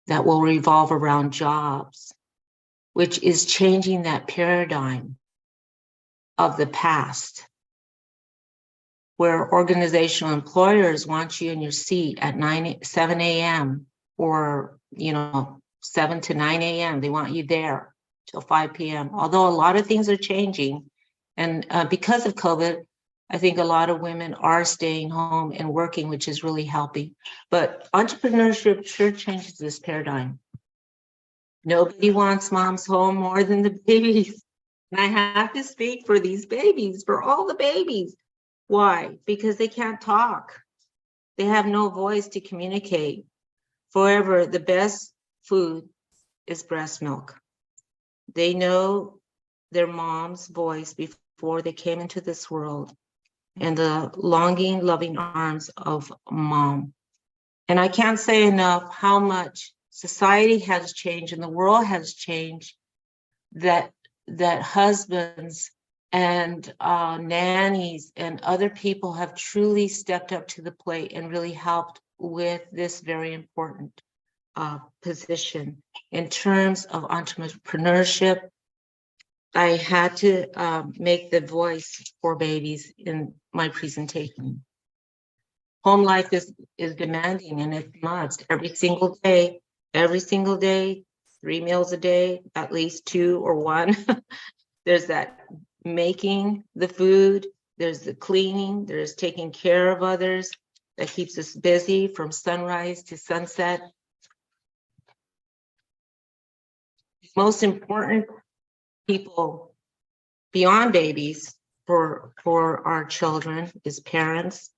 that will revolve around jobs, which is changing that paradigm of the past, where organizational employers want you in your seat at 7 a.m. or 7 to 9 a.m. They want you there till 5 p.m. Although a lot of things are changing, and because of COVID, I think a lot of women are staying home and working, which is really helping. But entrepreneurship sure changes this paradigm. Nobody wants moms home more than the babies. And I have to speak for these babies, for all the babies. Why? Because they can't talk. They have no voice to communicate. Forever, the best food is breast milk. They know their mom's voice before they came into this world, and the longing, loving arms of mom. And I can't say enough how much society has changed and the world has changed, that husbands and nannies and other people have truly stepped up to the plate and really helped with this very important position. In terms of entrepreneurship, I had to make the voice for babies in my presentation. home life is demanding, and it's must every single day, 3 meals a day, at least 2 or 1. There's that making the food, there's the cleaning, there's taking care of others that keeps us busy from sunrise to sunset. Most important people beyond babies for our children is parents,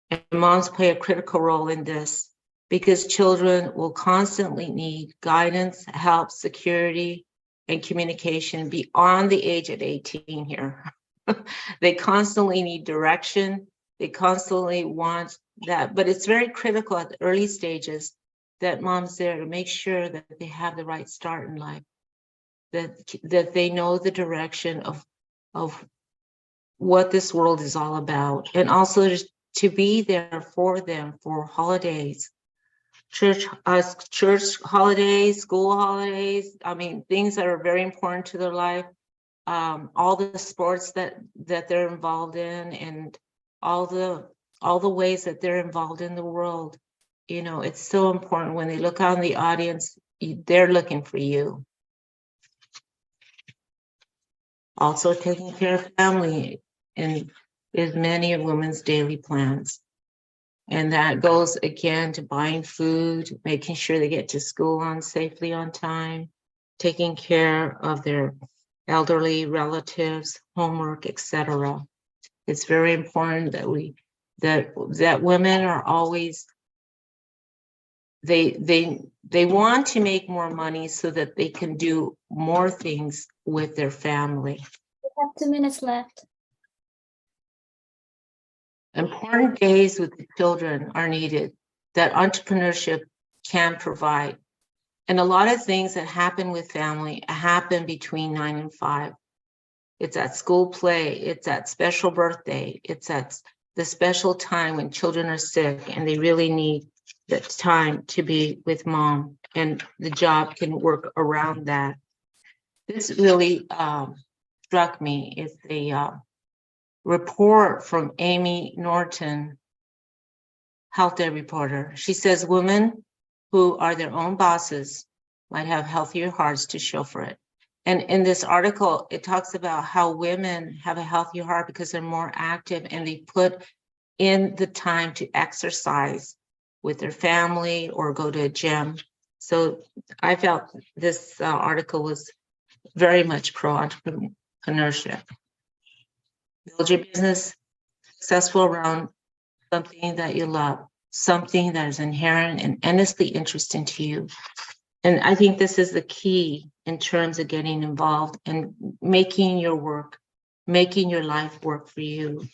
and moms play a critical role in this because children will constantly need guidance, help, security, and communication beyond the age of 18 here. They constantly need direction. They constantly want that, but it's very critical at the early stages that mom's there to make sure that they have the right start in life, that they know the direction of what this world is all about, and also just to be there for them for holidays, church holidays, school holidays. I mean, things that are very important to their life. All the sports that they're involved in, and all the ways that they're involved in the world. You know, it's so important when they look out in the audience, they're looking for you. Also, taking care of family is many of women's daily plans. And that goes again to buying food, making sure they get to school safely on time, taking care of their elderly relatives, homework, etc. It's very important that women are always, they want to make more money so that they can do more things with their family. We have 2 minutes left. Important days with the children are needed that entrepreneurship can provide. And a lot of things that happen with family happen between 9 and 5. It's at school play, it's at special birthday, it's at the special time when children are sick and they really need that time to be with mom, and the job can work around that. This really struck me. It's a report from Amy Norton, health day reporter. She says women who are their own bosses might have healthier hearts to show for it. And in this article, it talks about how women have a healthier heart because they're more active and they put in the time to exercise with their family or go to a gym. So I felt this article was very much pro-entrepreneurship. Build your business successful around something that you love, something that is inherent and endlessly interesting to you. And I think this is the key in terms of getting involved and making your work, making your life work for you.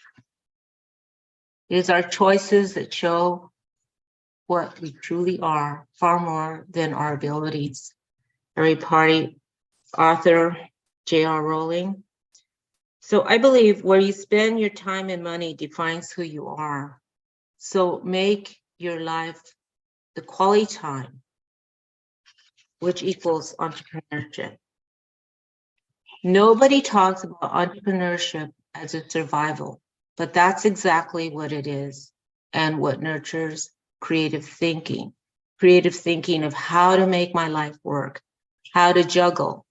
It is our choices that show what we truly are, far more than our abilities. Harry Potter author J.R. Rowling. So I believe where you spend your time and money defines who you are. So make your life the quality time, which equals entrepreneurship. Nobody talks about entrepreneurship as a survival, but that's exactly what it is, and what nurtures creative thinking of how to make my life work, how to juggle,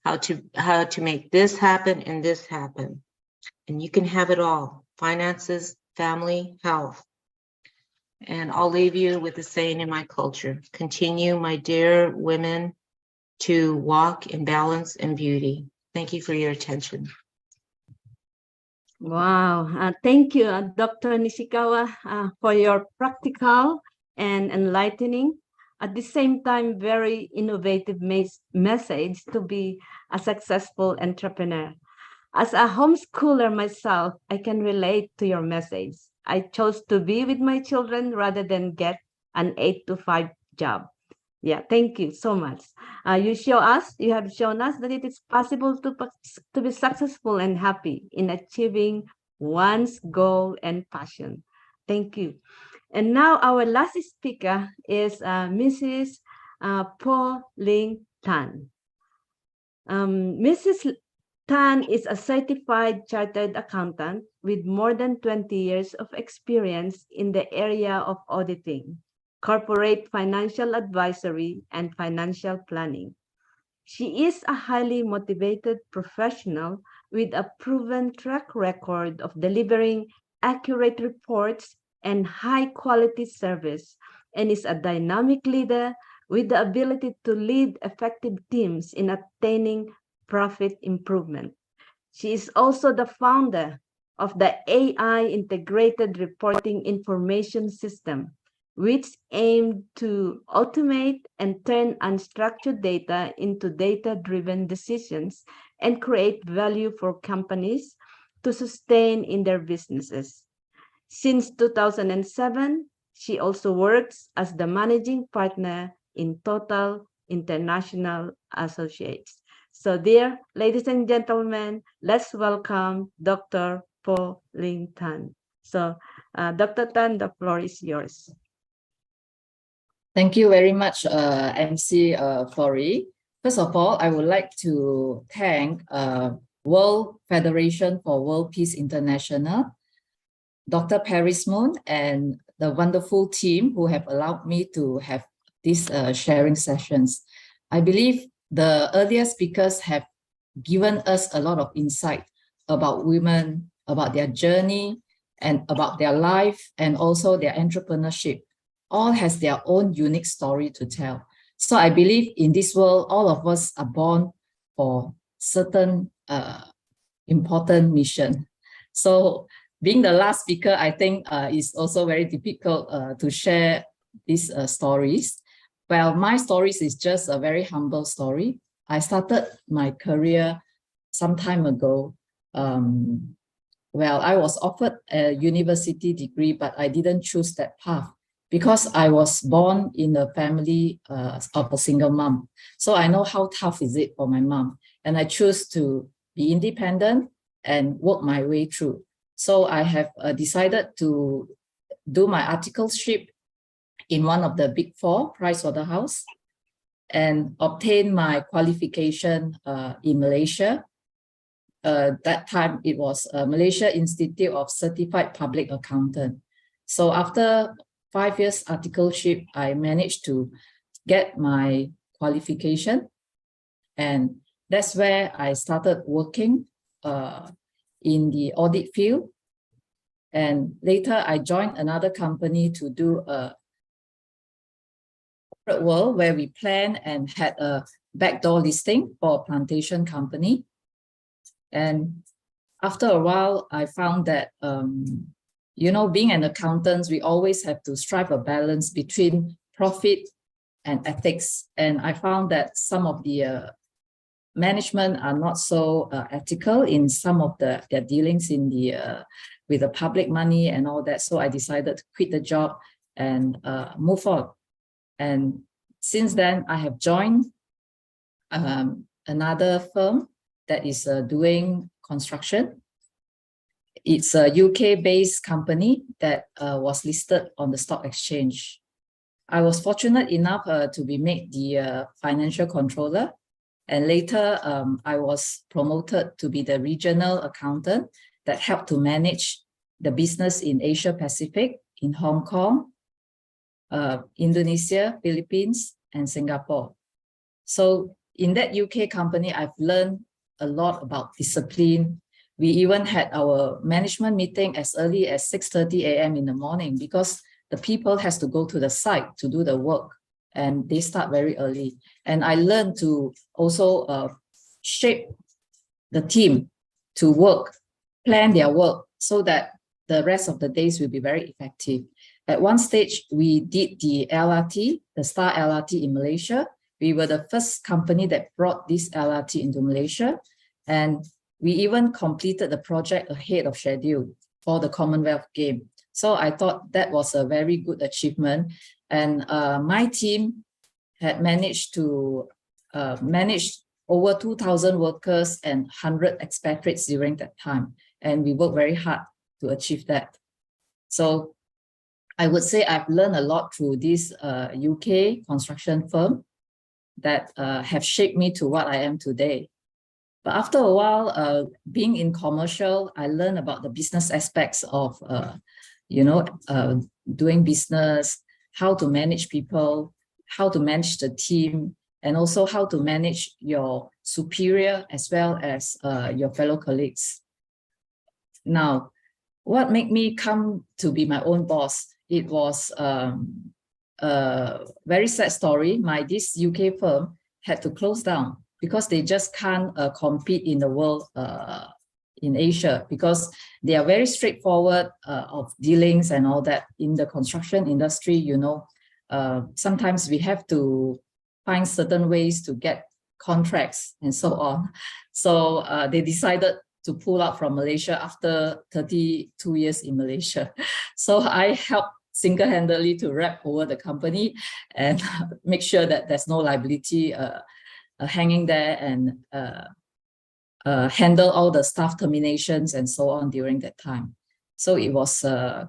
how to make this happen and this happen. And you can have it all: finances, family, health. And I'll leave you with the saying in my culture: continue, my dear women, to walk in balance and beauty. Thank you for your attention. Wow. Thank you, Dr. Nishikawa, for your practical and enlightening, at the same time, very innovative message to be a successful entrepreneur. As a homeschooler myself, I can relate to your message. I chose to be with my children rather than get an 8-to-5 job. Yeah, thank you so much. You have shown us that it is possible to be successful and happy in achieving one's goal and passion. Thank you. And now our last speaker is Mrs. Po Ling Tan. Mrs. Tan is a certified chartered accountant with more than 20 years of experience in the area of auditing, corporate financial advisory, and financial planning. She is a highly motivated professional with a proven track record of delivering accurate reports and high-quality service, and is a dynamic leader with the ability to lead effective teams in attaining profit improvement. She is also the founder of the AI Integrated Reporting Information System, which aimed to automate and turn unstructured data into data-driven decisions and create value for companies to sustain in their businesses. Since 2007, she also works as the managing partner in Total International Associates. So dear ladies and gentlemen, let's welcome Dr. Po Ling Tan. So Dr. Tan, the floor is yours. Thank you very much, MC Flori. First of all, I would like to thank World Federation for World Peace International, Dr. Paris Moon, and the wonderful team who have allowed me to have these sharing sessions. I believe the earlier speakers have given us a lot of insight about women, about their journey, and about their life, and also their entrepreneurship. All has their own unique story to tell. So I believe in this world, all of us are born for certain important mission. So being the last speaker, I think is also very difficult to share these stories. Well, my stories is just a very humble story. I started my career some time ago. Well, I was offered a university degree, but I didn't choose that path because I was born in a family of a single mom. So I know how tough is it for my mom. And I choose to be independent and work my way through. So I have decided to do my articleship in one of the big four, Pricewaterhouse, and obtain my qualification in Malaysia. That time it was Malaysia Institute of Certified Public Accountant. So after 5 years articleship, I managed to get my qualification, and that's where I started working in the audit field. And later I joined another company to do a corporate world where we planned and had a backdoor listing for a plantation company. And after a while, I found that, you know, being an accountant, we always have to strive a balance between profit and ethics. And I found that some of the management are not so ethical in some of their dealings in the with the public money and all that. So I decided to quit the job and move on. And since then, I have joined another firm that is doing construction. It's a UK-based company that was listed on the stock exchange. I was fortunate enough to be made the financial controller. And later, I was promoted to be the regional accountant that helped to manage the business in Asia Pacific, in Hong Kong, Indonesia, Philippines, and Singapore. So in that UK company, I've learned a lot about discipline. We even had our management meeting as early as 6:30 a.m. in the morning because the people has to go to the site to do the work, and they start very early. And I learned to also shape the team to work, plan their work so that the rest of the days will be very effective. At one stage, we did the LRT, the Star LRT in Malaysia. We were the first company that brought this LRT into Malaysia. And we even completed the project ahead of schedule for the Commonwealth Games. So I thought that was a very good achievement. And my team had managed to manage over 2,000 workers and 100 expatriates during that time. And we worked very hard to achieve that. So I would say I've learned a lot through this UK construction firm that have shaped me to what I am today. But after a while, being in commercial, I learned about the business aspects of, doing business, how to manage people, how to manage the team, and also how to manage your superior as well as your fellow colleagues. Now, what made me come to be my own boss? It was a very sad story. This UK firm had to close down because they just can't compete in the world in Asia, because they are very straightforward of dealings and all that. In the construction industry, sometimes we have to find certain ways to get contracts and so on. So they decided to pull out from Malaysia after 32 years in Malaysia. So I helped single-handedly to wrap over the company and make sure that there's no liability hanging there, and handle all the staff terminations and so on during that time. So it was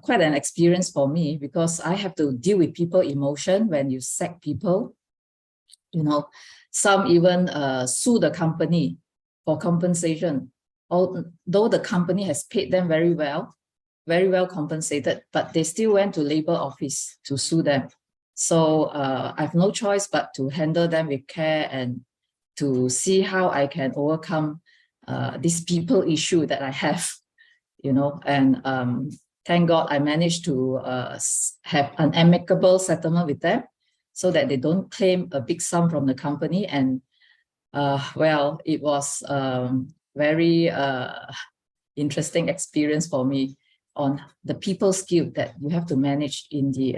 quite an experience for me, because I have to deal with people emotion when you sack people. Some even sue the company for compensation, although the company has paid them very well compensated, but they still went to labor office to sue them. So I have no choice but to handle them with care and to see how I can overcome this people issue that I have, and thank God I managed to have an amicable settlement with them so that they don't claim a big sum from the company. And it was very interesting experience for me on the people skill that you have to manage in the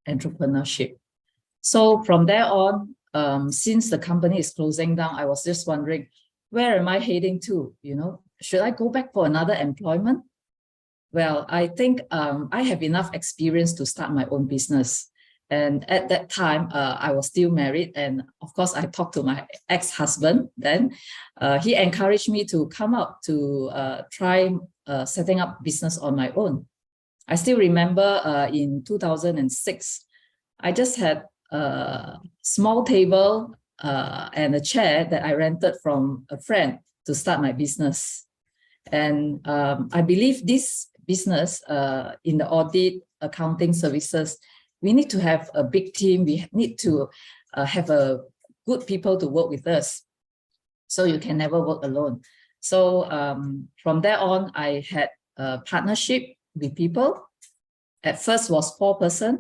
entrepreneurship. So from there on, since the company is closing down, I was just wondering, where am I heading to? Should I go back for another employment? Well, I think I have enough experience to start my own business. And at that time, I was still married. And of course, I talked to my ex-husband then. He encouraged me to come up to try setting up business on my own. I still remember in 2006, I just had a small table and a chair that I rented from a friend to start my business. And I believe this business in the audit accounting services, we need to have a big team. We need to have a good people to work with us. So you can never work alone. So from there on, I had a partnership with people. At first was 4 persons.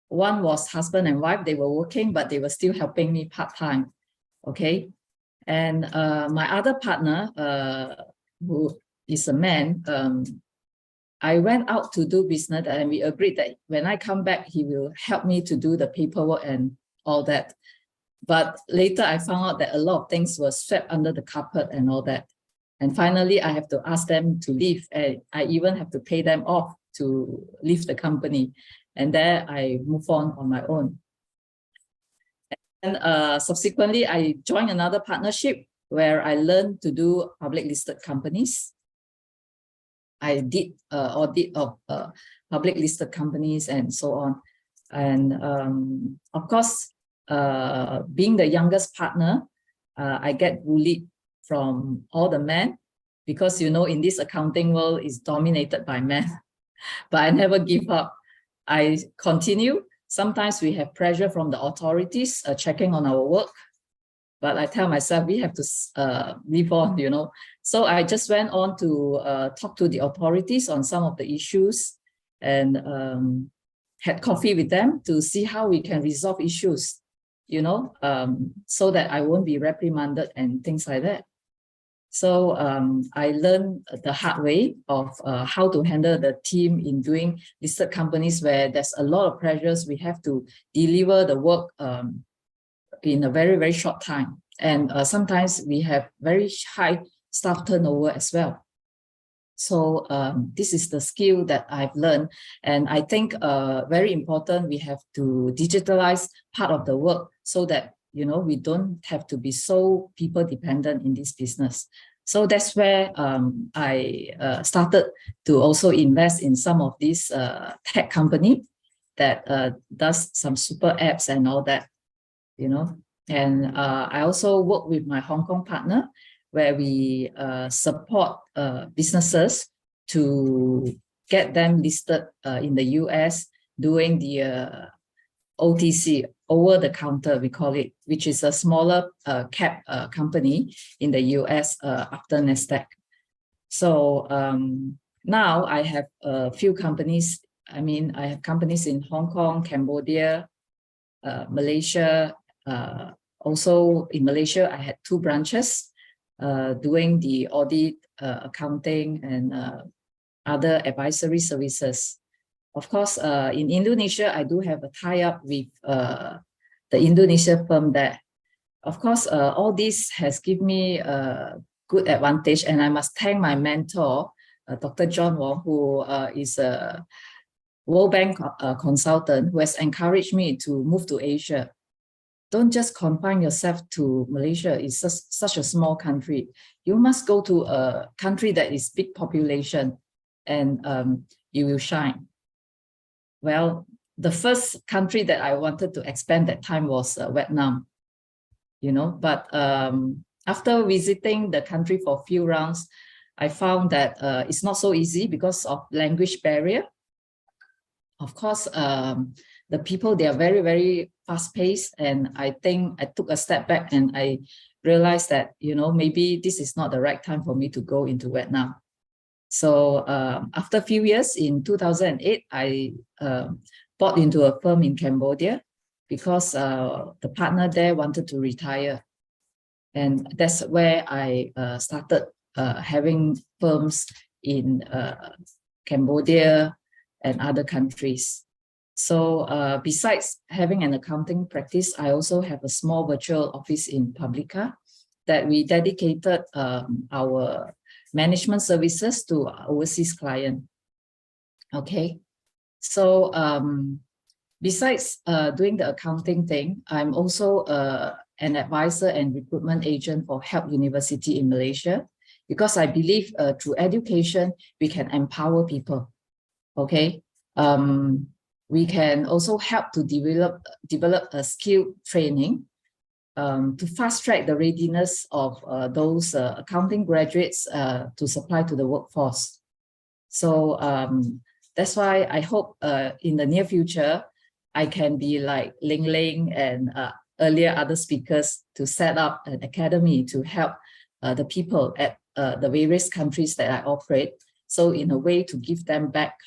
One was husband and wife. They were working, but they were still helping me part-time. Okay. And my other partner, who is a man, I went out to do business, and we agreed that when I come back, he will help me to do the paperwork and all that. But later I found out that a lot of things were swept under the carpet and all that. And finally, I have to ask them to leave. And I even have to pay them off to leave the company. And there I move on my own. And subsequently, I joined another partnership where I learned to do public listed companies. I did audit of public listed companies and so on. And of course, being the youngest partner, I get bullied from all the men, because in this accounting world is dominated by men. But I never give up. I continue. Sometimes we have pressure from the authorities checking on our work, but I tell myself we have to live on, So I just went on to talk to the authorities on some of the issues, and had coffee with them to see how we can resolve issues, so that I won't be reprimanded and things like that. So I learned the hard way of how to handle the team in doing listed companies where there's a lot of pressures. We have to deliver the work in a very, very short time. And sometimes we have very high staff turnover as well. So this is the skill that I've learned. And I think very important, we have to digitalize part of the work so that we don't have to be so people dependent in this business. So that's where I started to also invest in some of these tech company that does some super apps and all that, And I also work with my Hong Kong partner, where we support businesses to get them listed in the US, doing the OTC, over the counter, we call it, which is a smaller cap company in the US after NASDAQ. So now I have a few companies. I mean, I have companies in Hong Kong, Cambodia, Malaysia. Also in Malaysia, I had 2 branches doing the audit, accounting, and other advisory services. Of course, in Indonesia, I do have a tie-up with the Indonesia firm there. Of course, all this has given me a good advantage, and I must thank my mentor, Dr. John Wong, who is a World Bank consultant, who has encouraged me to move to Asia. Don't just confine yourself to Malaysia. It's such a small country. You must go to a country that is big population, and you will shine. Well, the first country that I wanted to expand that time was Vietnam, you know, but after visiting the country for a few rounds, I found that it's not so easy because of language barrier. Of course, the people, they are very, very fast-paced, and I think I took a step back and I realized that, you know, maybe this is not the right time for me to go into Vietnam. So after a few years, in 2008, I bought into a firm in Cambodia because the partner there wanted to retire. And that's where I started having firms in Cambodia and other countries. So besides having an accounting practice, I also have a small virtual office in Publica that we dedicated our management services to overseas client. Okay, so besides doing the accounting thing, I'm also an advisor and recruitment agent for Help University in Malaysia, because I believe through education, we can empower people. Okay, we can also help to develop a skill training to fast track the readiness of those accounting graduates to supply to the workforce. So that's why I hope in the near future, I can be like Ling Ling and earlier other speakers to set up an academy to help the people at the various countries that I operate. So in a way to give them back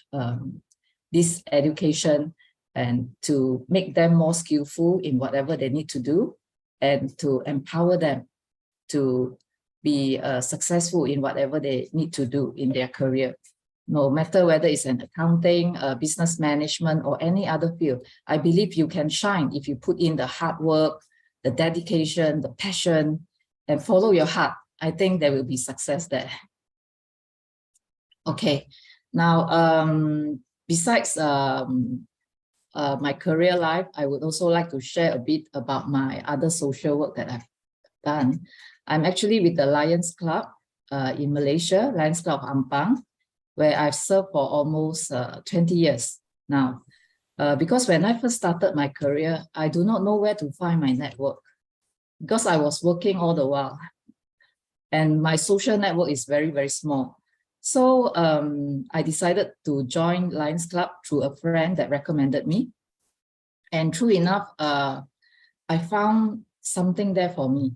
this education and to make them more skillful in whatever they need to do, and to empower them to be successful in whatever they need to do in their career. No matter whether it's an accounting, business management, or any other field, I believe you can shine if you put in the hard work, the dedication, the passion, and follow your heart. I think there will be success there. Okay, now besides my career life, I would also like to share a bit about my other social work that I've done. I'm actually with the Lions Club in Malaysia, Lions Club of Ampang, where I've served for almost 20 years now. Because when I first started my career, I do not know where to find my network because I was working all the while. And my social network is very, very small. So I decided to join Lions Club through a friend that recommended me. And true enough, I found something there for me.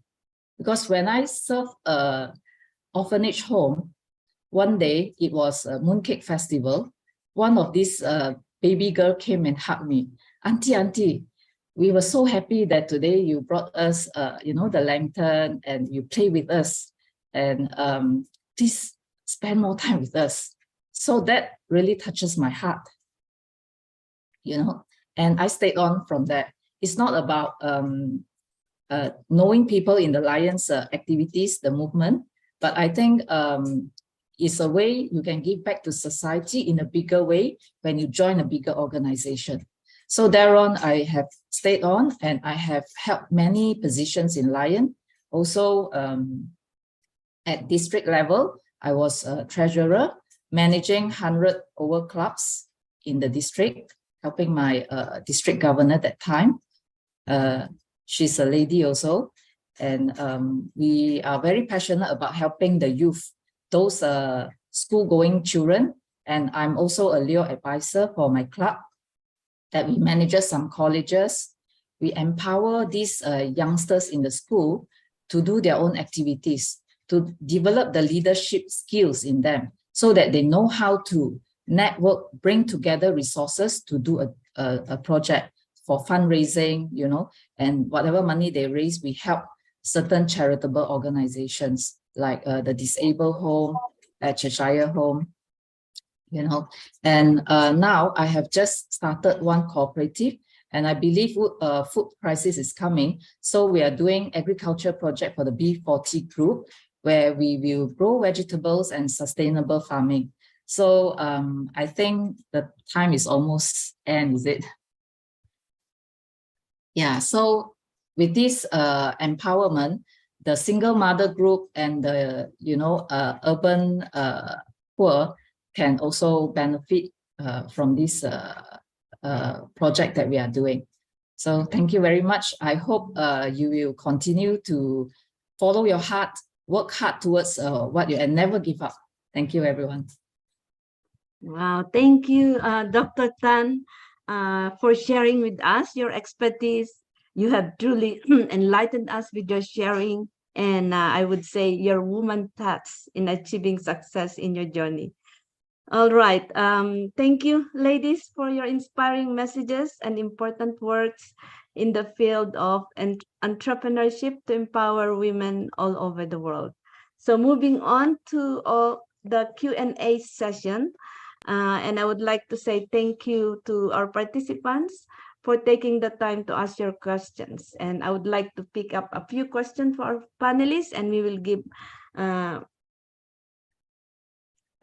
Because when I served an orphanage home, one day it was a mooncake festival. One of these baby girl came and hugged me. Auntie, we were so happy that today you brought us, you know, the lantern and you play with us. And please spend more time with us. So that really touches my heart, you know, and I stayed on from there. It's not about knowing people in the Lions activities, the movement, but I think it's a way you can give back to society in a bigger way when you join a bigger organization. So thereon, I have stayed on and I have held many positions in Lion. Also at district level, I was a treasurer, managing 100 over clubs in the district, helping my district governor at that time. She's a lady also. And we are very passionate about helping the youth, those school-going children. And I'm also a Leo advisor for my club that we manage some colleges. We empower these youngsters in the school to do their own activities, to develop the leadership skills in them so that they know how to network, bring together resources to do a project for fundraising, you know, and whatever money they raise, we help certain charitable organizations like the Disabled Home, Cheshire Home, you know. And now I have just started one cooperative, and I believe food crisis is coming. So we are doing agriculture project for the B40 group, where we will grow vegetables and sustainable farming. So I think the time is almost end, is it? Yeah, so with this empowerment, the single mother group and the, you know, urban poor can also benefit from this project that we are doing. So thank you very much. I hope you will continue to follow your heart, work hard towards what you, and never give up. Thank you, everyone. Wow, thank you, Dr. Tan, for sharing with us your expertise. You have truly enlightened us with your sharing, and I would say your woman touch in achieving success in your journey. All right, thank you, ladies, for your inspiring messages and important words in the field of entrepreneurship to empower women all over the world. So moving on to the Q&A session. And I would like to say thank you to our participants for taking the time to ask your questions. And I would like to pick up a few questions for our panelists, and we will give our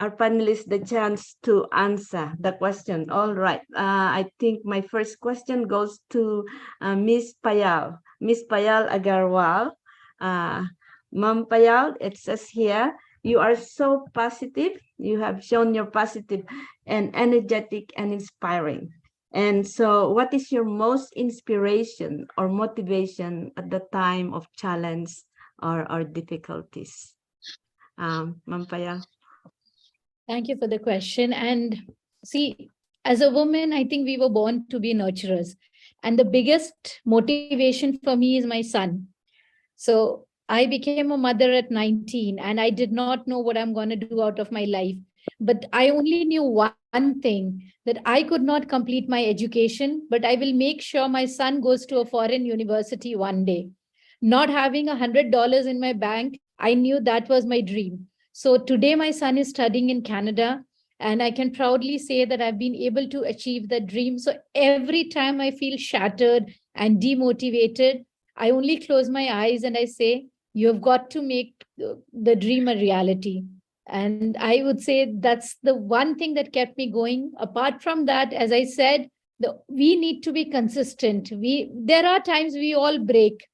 panelists the chance to answer the question. All right. I think my first question goes to Ms. Payal. Ms. Payal Agarwal. Ma'am Payal, it says here, you are so positive. You have shown you're positive and energetic and inspiring. And so what is your most inspiration or motivation at the time of challenge or difficulties? Ma'am Payal. Thank you for the question. And see, as a woman, I think we were born to be nurturers. And the biggest motivation for me is my son. So I became a mother at 19, and I did not know what I'm going to do out of my life. But I only knew one thing, that I could not complete my education, but I will make sure my son goes to a foreign university one day. Not having $100 in my bank, I knew that was my dream. So today my son is studying in Canada, and I can proudly say that I've been able to achieve that dream. So every time I feel shattered and demotivated, I only close my eyes and I say, you have got to make the dream a reality. And I would say that's the one thing that kept me going. Apart from that, as I said, we need to be consistent. There are times we all break.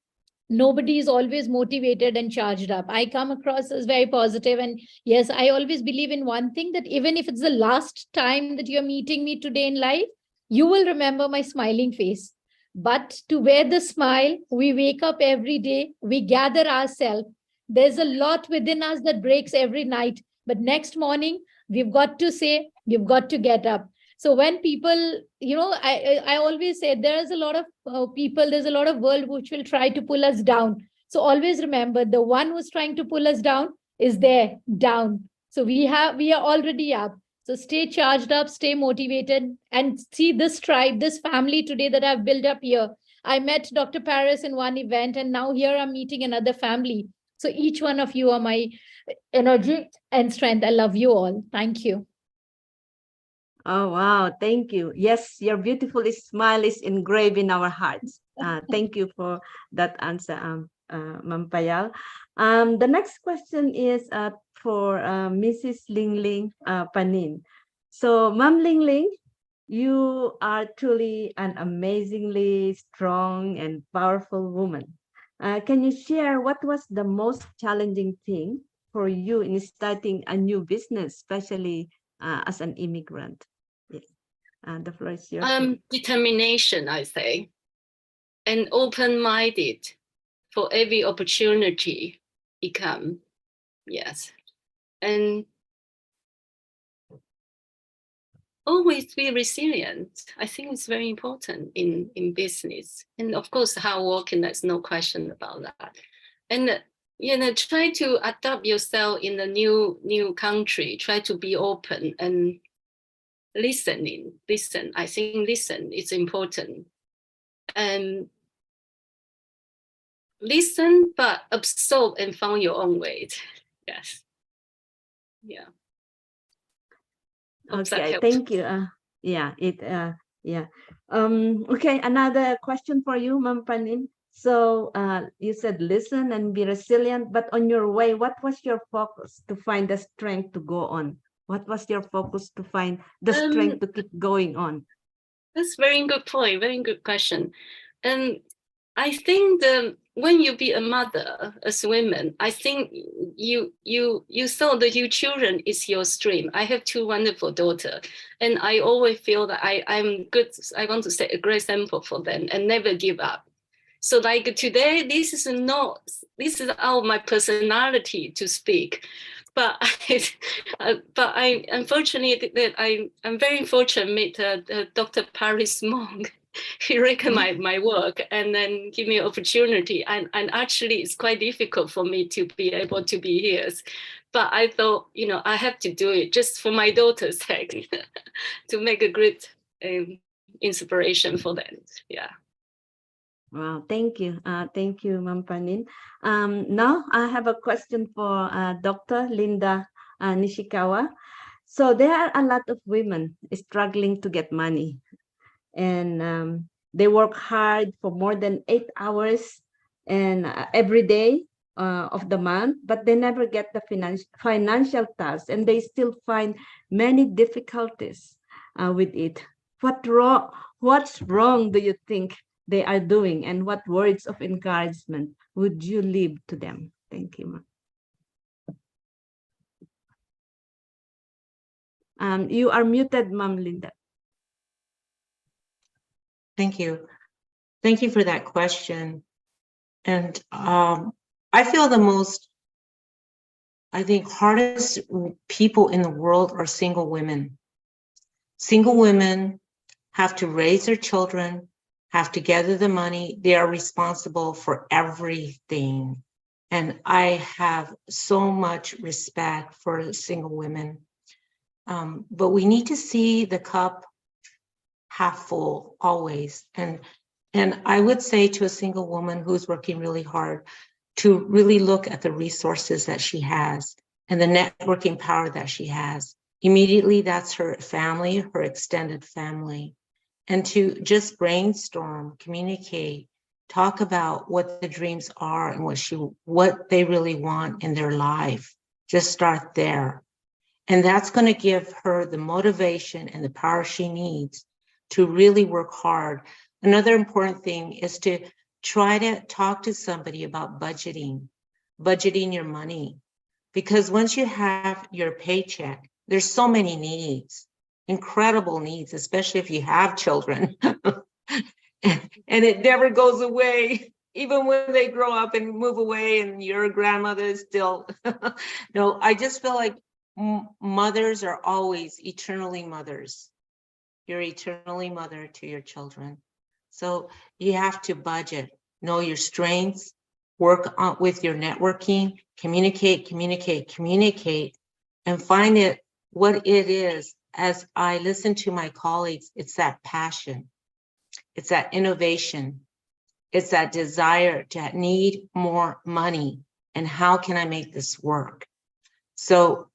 Nobody is always motivated and charged up. I come across as very positive. And yes, I always believe in one thing, that even if it's the last time that you're meeting me today in life, you will remember my smiling face. But to wear the smile, we wake up every day, we gather ourselves. There's a lot within us that breaks every night. But next morning, we've got to say, you've got to get up. So when people, I always say there's a lot of people, there's a lot of world which will try to pull us down. So always remember, the one who's trying to pull us down is there, down. So we are already up. So stay charged up, stay motivated, and see this tribe, this family today that I've built up here. I met Dr. Paris in one event, and now here I'm meeting another family. So each one of you are my energy and strength. I love you all. Thank you. Oh, wow. Thank you. Yes, your beautiful smile is engraved in our hearts. Thank you for that answer, Ma'am Payal. The next question is for Mrs. Ling Ling Panin. So, Ma'am Ling Ling, you are truly an amazingly strong and powerful woman. Can you share what was the most challenging thing for you in starting a new business, especially as an immigrant? Yes, the floor is yours. Determination, I say, and open-minded for every opportunity it comes. Yes. And always be resilient. I think it's very important in business. And of course, hard working, there's no question about that. And try to adapt yourself in a new country. Try to be open and listen. I think listen is important. And listen, but absorb and find your own way. Yes. Yeah. Okay, thank you. Okay, another question for you, Ma'am Panin. So you said listen and be resilient, but on your way, what was your focus to find the strength to go on? What was your focus to find the strength to keep going on? That's very good point. Very good question. And I think when you be a mother as women, I think you saw that your children is your stream. I have 2 wonderful daughters, and I always feel that I'm good. I want to set a great example for them and never give up. So like today, this is out of my personality to speak. But I unfortunately that I'm very fortunate that Dr. Paris Monk. He recognized my work and then give me an opportunity. And actually, it's quite difficult for me to be able to be here. But I thought, I have to do it just for my daughter's sake, to make a great inspiration for them. Yeah. Wow, thank you. Thank you, Ma'am Panin. Now I have a question for Dr. Linda Nishikawa. So there are a lot of women struggling to get money, and they work hard for more than 8 hours and every day of the month, but they never get the financial task, and they still find many difficulties with it. What's wrong do you think they are doing, and what words of encouragement would you leave to them? Thank you, ma'am. You are muted, Ma'am Linda. Thank you. Thank you for that question. And I feel the most, hardest people in the world are single women. Single women have to raise their children, have to gather the money. They are responsible for everything. And I have so much respect for single women. But we need to see the cup half full always. And I would say to a single woman who's working really hard to really look at the resources that she has and the networking power that she has. Immediately, that's her family, her extended family. And to just brainstorm, communicate, talk about what the dreams are and what they really want in their life. Just start there. And that's going to give her the motivation and the power she needs to really work hard. Another important thing is to try to talk to somebody about budgeting your money. Because once you have your paycheck, there's so many needs, incredible needs, especially if you have children. And it never goes away, even when they grow up and move away and your grandmother is still. No, I just feel like mothers are always eternally mothers. You're eternally mother to your children. So you have to budget, know your strengths, work on with your networking, communicate, and find it what it is. As I listen to my colleagues, it's that passion, it's that innovation, it's that desire to need more money, and how can I make this work? So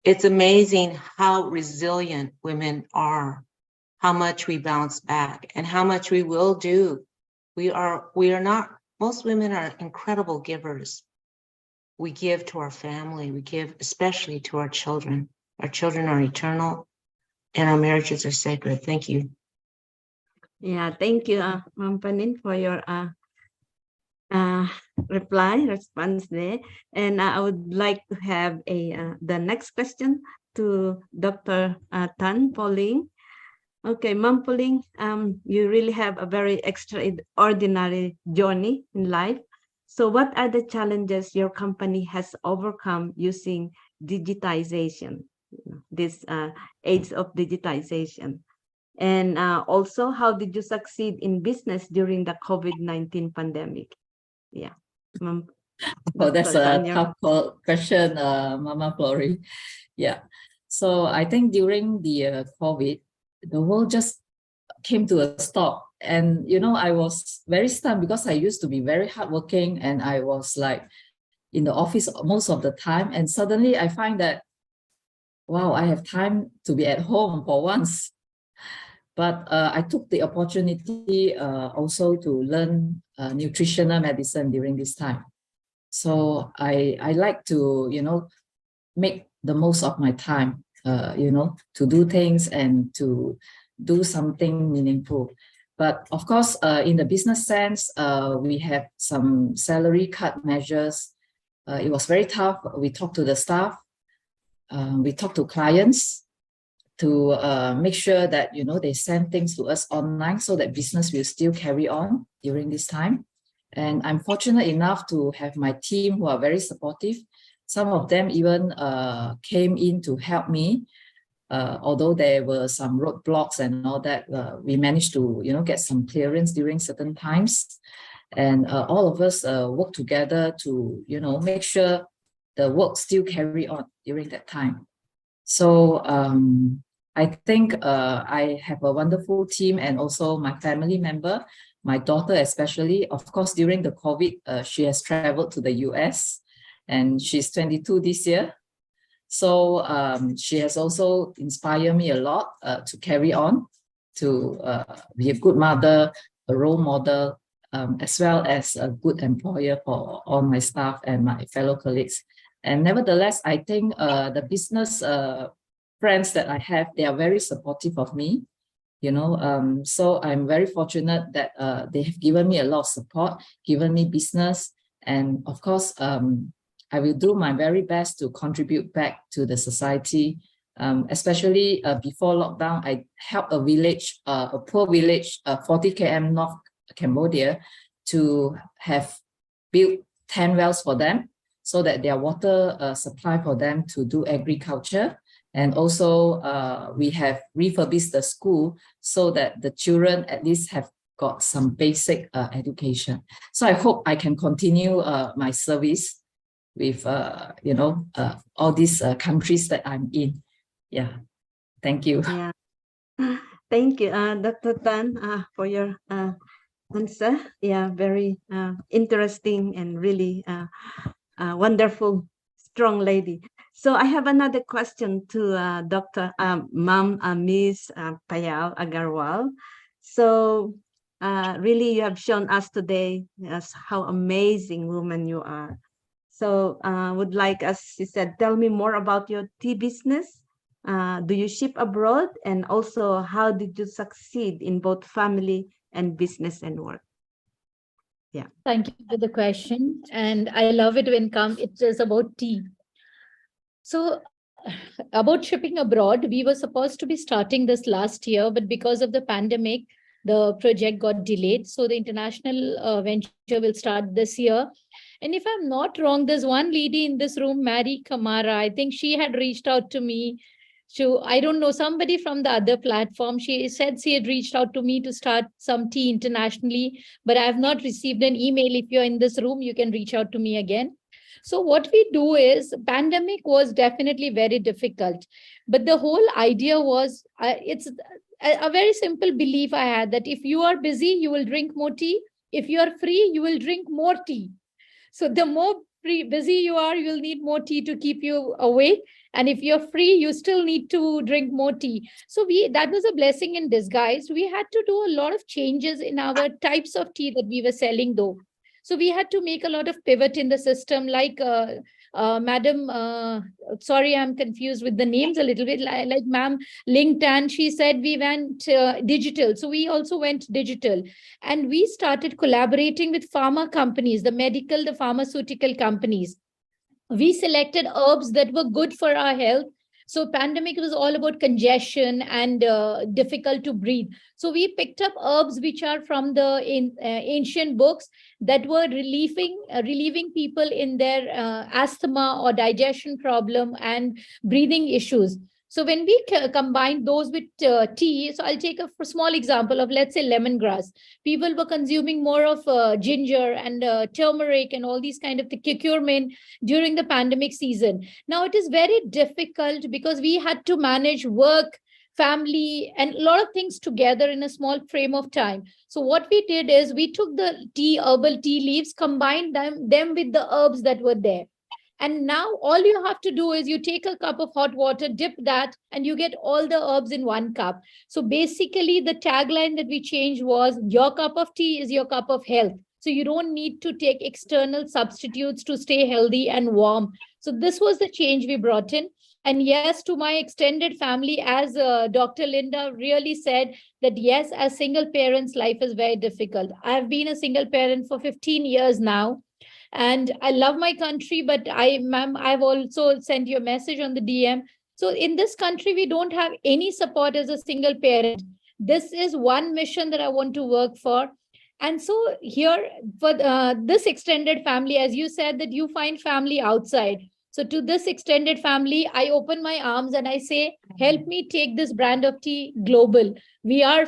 it's amazing how resilient women are, how much we bounce back, and how much we will do. We are not, most women are incredible givers. We give to our family, we give especially to our children. Our children are eternal and our marriages are sacred. Thank you. Yeah, thank you, Ma'am Panin, for your response there. And I would like to have the next question to Dr. Tan Pauling. Okay, Ma'am Pauling, you really have a very extraordinary journey in life. So what are the challenges your company has overcome using digitization, this age of digitization? And also, how did you succeed in business during the COVID-19 pandemic? Yeah. Oh, that's Dr. a Tanya. tough question, Mama Flory. Yeah. So I think during the COVID, the world just came to a stop. And, you know, I was very stunned because I used to be very hardworking and I was like in the office most of the time. And suddenly I find that, wow, I have time to be at home for once. But I took the opportunity also to learn nutritional medicine during this time. So I like to, you know, make the most of my time, you know, to do things and to do something meaningful. But of course, in the business sense, we have some salary cut measures. It was very tough. We talked to the staff, we talked to clients to make sure that, you know, they send things to us online so that business will still carry on during this time. And I'm fortunate enough to have my team who are very supportive. Some of them even came in to help me. Although there were some roadblocks and all that, we managed to, you know, get some clearance during certain times. And all of us work together to, you know, make sure the work still carry on during that time. So I think I have a wonderful team and also my family member, my daughter especially. Of course, during the COVID, she has traveled to the US and she's 22 this year. So she has also inspired me a lot to carry on, to be a good mother, a role model, as well as a good employer for all my staff and my fellow colleagues. And nevertheless, I think the business friends that I have, they are very supportive of me, you know. So I'm very fortunate that they have given me a lot of support, given me business. And of course, I will do my very best to contribute back to the society. Especially before lockdown, I helped a village, a poor village, 40 km North Cambodia, to have built 10 wells for them so that their water supply for them to do agriculture. And also we have refurbished the school so that the children at least have got some basic education. So I hope I can continue my service with, you know, all these countries that I'm in. Yeah, thank you. Yeah, thank you, Dr. Tan, for your answer. Yeah, very interesting and really wonderful, strong lady. So I have another question to Dr. Ma'am Miss Payal Agarwal. So really, you have shown us today as how amazing woman you are. So would like, as she said, tell me more about your tea business. Do you ship abroad? And also, how did you succeed in both family and business and work? Yeah. Thank you for the question. And I love it when it is about tea. So about shipping abroad, we were supposed to be starting this last year, but because of the pandemic, the project got delayed. So the international venture will start this year. And if I'm not wrong, there's one lady in this room, Mary Kamara. I think she had reached out to me. So I don't know, somebody from the other platform. She said she had reached out to me to start some tea internationally, but I have not received an email. If you're in this room, you can reach out to me again. So what we do is, pandemic was definitely very difficult, but the whole idea was, it's a very simple belief I had, that if you are busy, you will drink more tea. If you are free, you will drink more tea. So the more busy you are, you'll need more tea to keep you awake. And if you're free, you still need to drink more tea. So that was a blessing in disguise. We had to do a lot of changes in our types of tea that we were selling though. So we had to make a lot of pivot in the system, like Madam, sorry, I'm confused with the names a little bit, like Ma'am Ling Tan, she said we went digital. So we also went digital. And we started collaborating with pharma companies, the pharmaceutical companies. We selected herbs that were good for our health. So pandemic was all about congestion and difficult to breathe. So we picked up herbs which are from the ancient books that were relieving people in their asthma or digestion problem and breathing issues. So when we combine those with tea, so I'll take a small example of, let's say, lemongrass. People were consuming more of ginger and turmeric and all these kind of the curcumin during the pandemic season. Now it is very difficult because we had to manage work, family, and a lot of things together in a small frame of time. So what we did is we took the herbal tea leaves, combined them with the herbs that were there. And now all you have to do is you take a cup of hot water, dip that, and you get all the herbs in one cup. So basically the tagline that we changed was, your cup of tea is your cup of health. So you don't need to take external substitutes to stay healthy and warm. So this was the change we brought in. And yes, to my extended family, as Dr. Linda really said, that yes, as single parents, life is very difficult. I've been a single parent for 15 years now. And I love my country, but I've also sent you a message on the DM. So in this country, we don't have any support as a single parent. This is one mission that I want to work for. And so here for this extended family, as you said, that you find family outside. So to this extended family, I open my arms and I say, help me take this brand of tea global. We are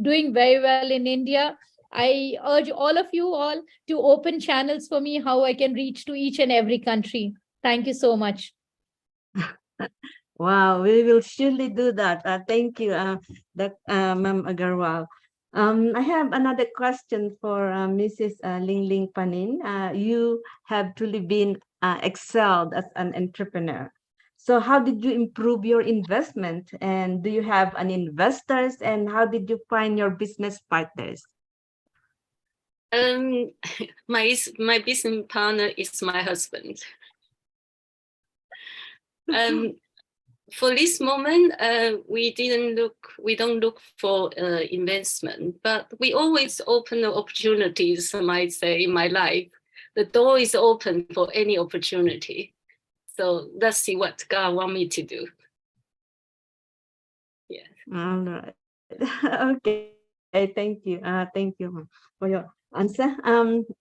doing very well in India. I urge all of you all to open channels for me, how I can reach to each and every country. Thank you so much. Wow, we will surely do that. Thank you, Ma'am Agarwal. I have another question for Mrs. Ling Ling Panin. You have truly been excelled as an entrepreneur. So how did you improve your investment? And do you have any investors? And how did you find your business partners? My business partner is my husband. For this moment, we don't look for investment, but we always open the opportunities. I might say in my life, the door is open for any opportunity. So let's see what God want me to do. Yeah. All right. Okay. Thank you. Thank you for your answer.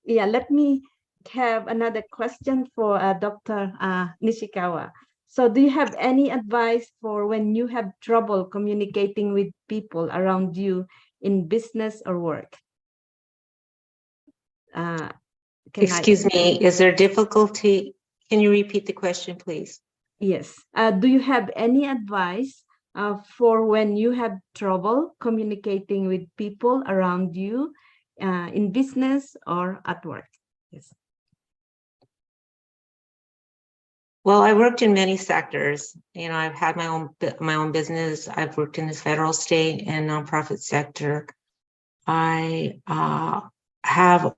Yeah, let me have another question for Dr. Nishikawa. So do you have any advice for when you have trouble communicating with people around you in business or work? Excuse me, is there difficulty? Can you repeat the question, please? Yes. Do you have any advice for when you have trouble communicating with people around you in business or at work? Yes. Well, I worked in many sectors. You know, I've had my own business. I've worked in the federal, state, and nonprofit sector. I have.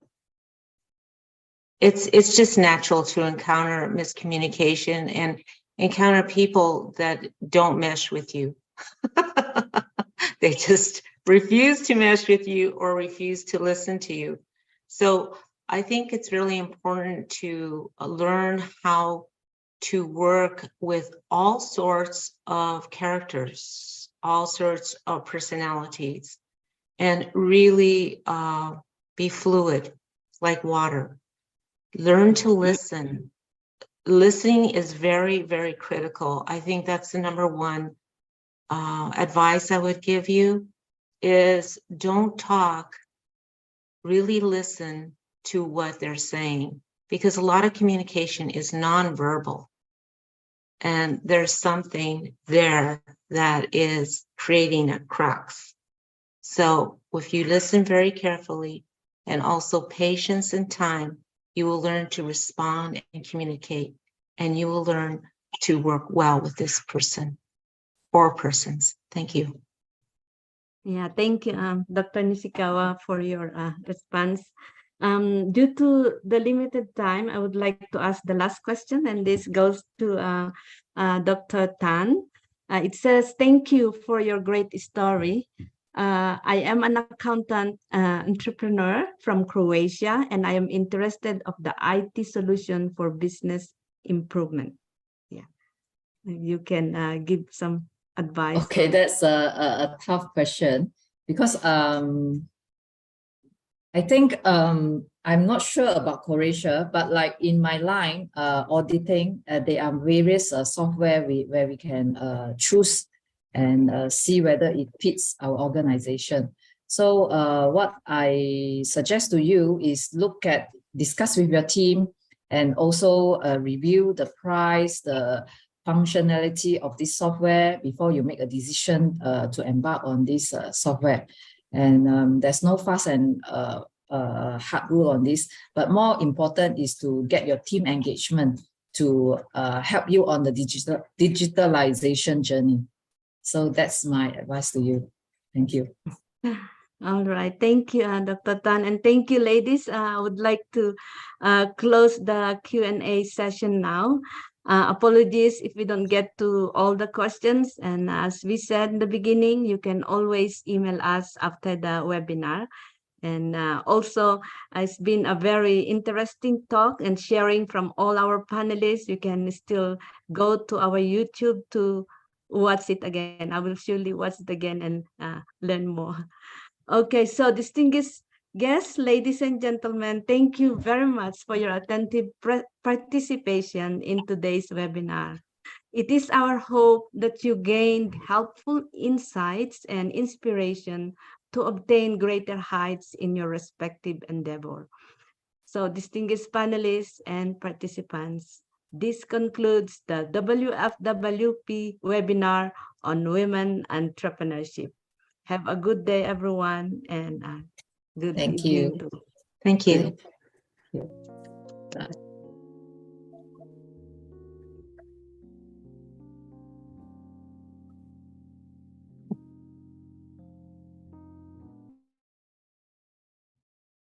It's just natural to encounter miscommunication and encounter people that don't mesh with you. They just refuse to mesh with you or refuse to listen to you. So I think it's really important to learn how to work with all sorts of characters, all sorts of personalities, and really be fluid like water. Learn to listen. Listening is very, very critical. I think that's the number one advice I would give you is don't talk, really listen to what they're saying, because a lot of communication is nonverbal. And there's something there that is creating a crux. So if you listen very carefully and also patience and time, you will learn to respond and communicate, and you will learn to work well with this person or persons. Thank you. Yeah, thank you, Dr. Nishikawa, for your response. Due to the limited time, I would like to ask the last question, and this goes to Dr. Tan. It says, thank you for your great story. I am an accountant entrepreneur from Croatia, and I am interested of the IT solution for business improvement. Yeah. You can give some advice. Okay, that's a tough question because I think I'm not sure about Croatia, but like in my line, auditing, there are various software where we can choose and see whether it fits our organization. So what I suggest to you is discuss with your team and also review the price, the functionality of this software before you make a decision to embark on this software. And there's no fast and hard rule on this, but more important is to get your team engagement to help you on the digitalization journey. So that's my advice to you. Thank you. All right. Thank you, Dr. Tan. And thank you, ladies. I would like to close the Q&A session now. Apologies if we don't get to all the questions. And as we said in the beginning, you can always email us after the webinar. And also, it's been a very interesting talk and sharing from all our panelists. You can still go to our YouTube to watch it again. I will surely watch it again and learn more. Okay, so distinguished guests, ladies and gentlemen, thank you very much for your attentive participation in today's webinar. It is our hope that you gained helpful insights and inspiration to obtain greater heights in your respective endeavor. So, distinguished panelists and participants, this concludes the WFWP webinar on women entrepreneurship. Have a good day, everyone, and good Thank evening you. too. Thank you. Bye.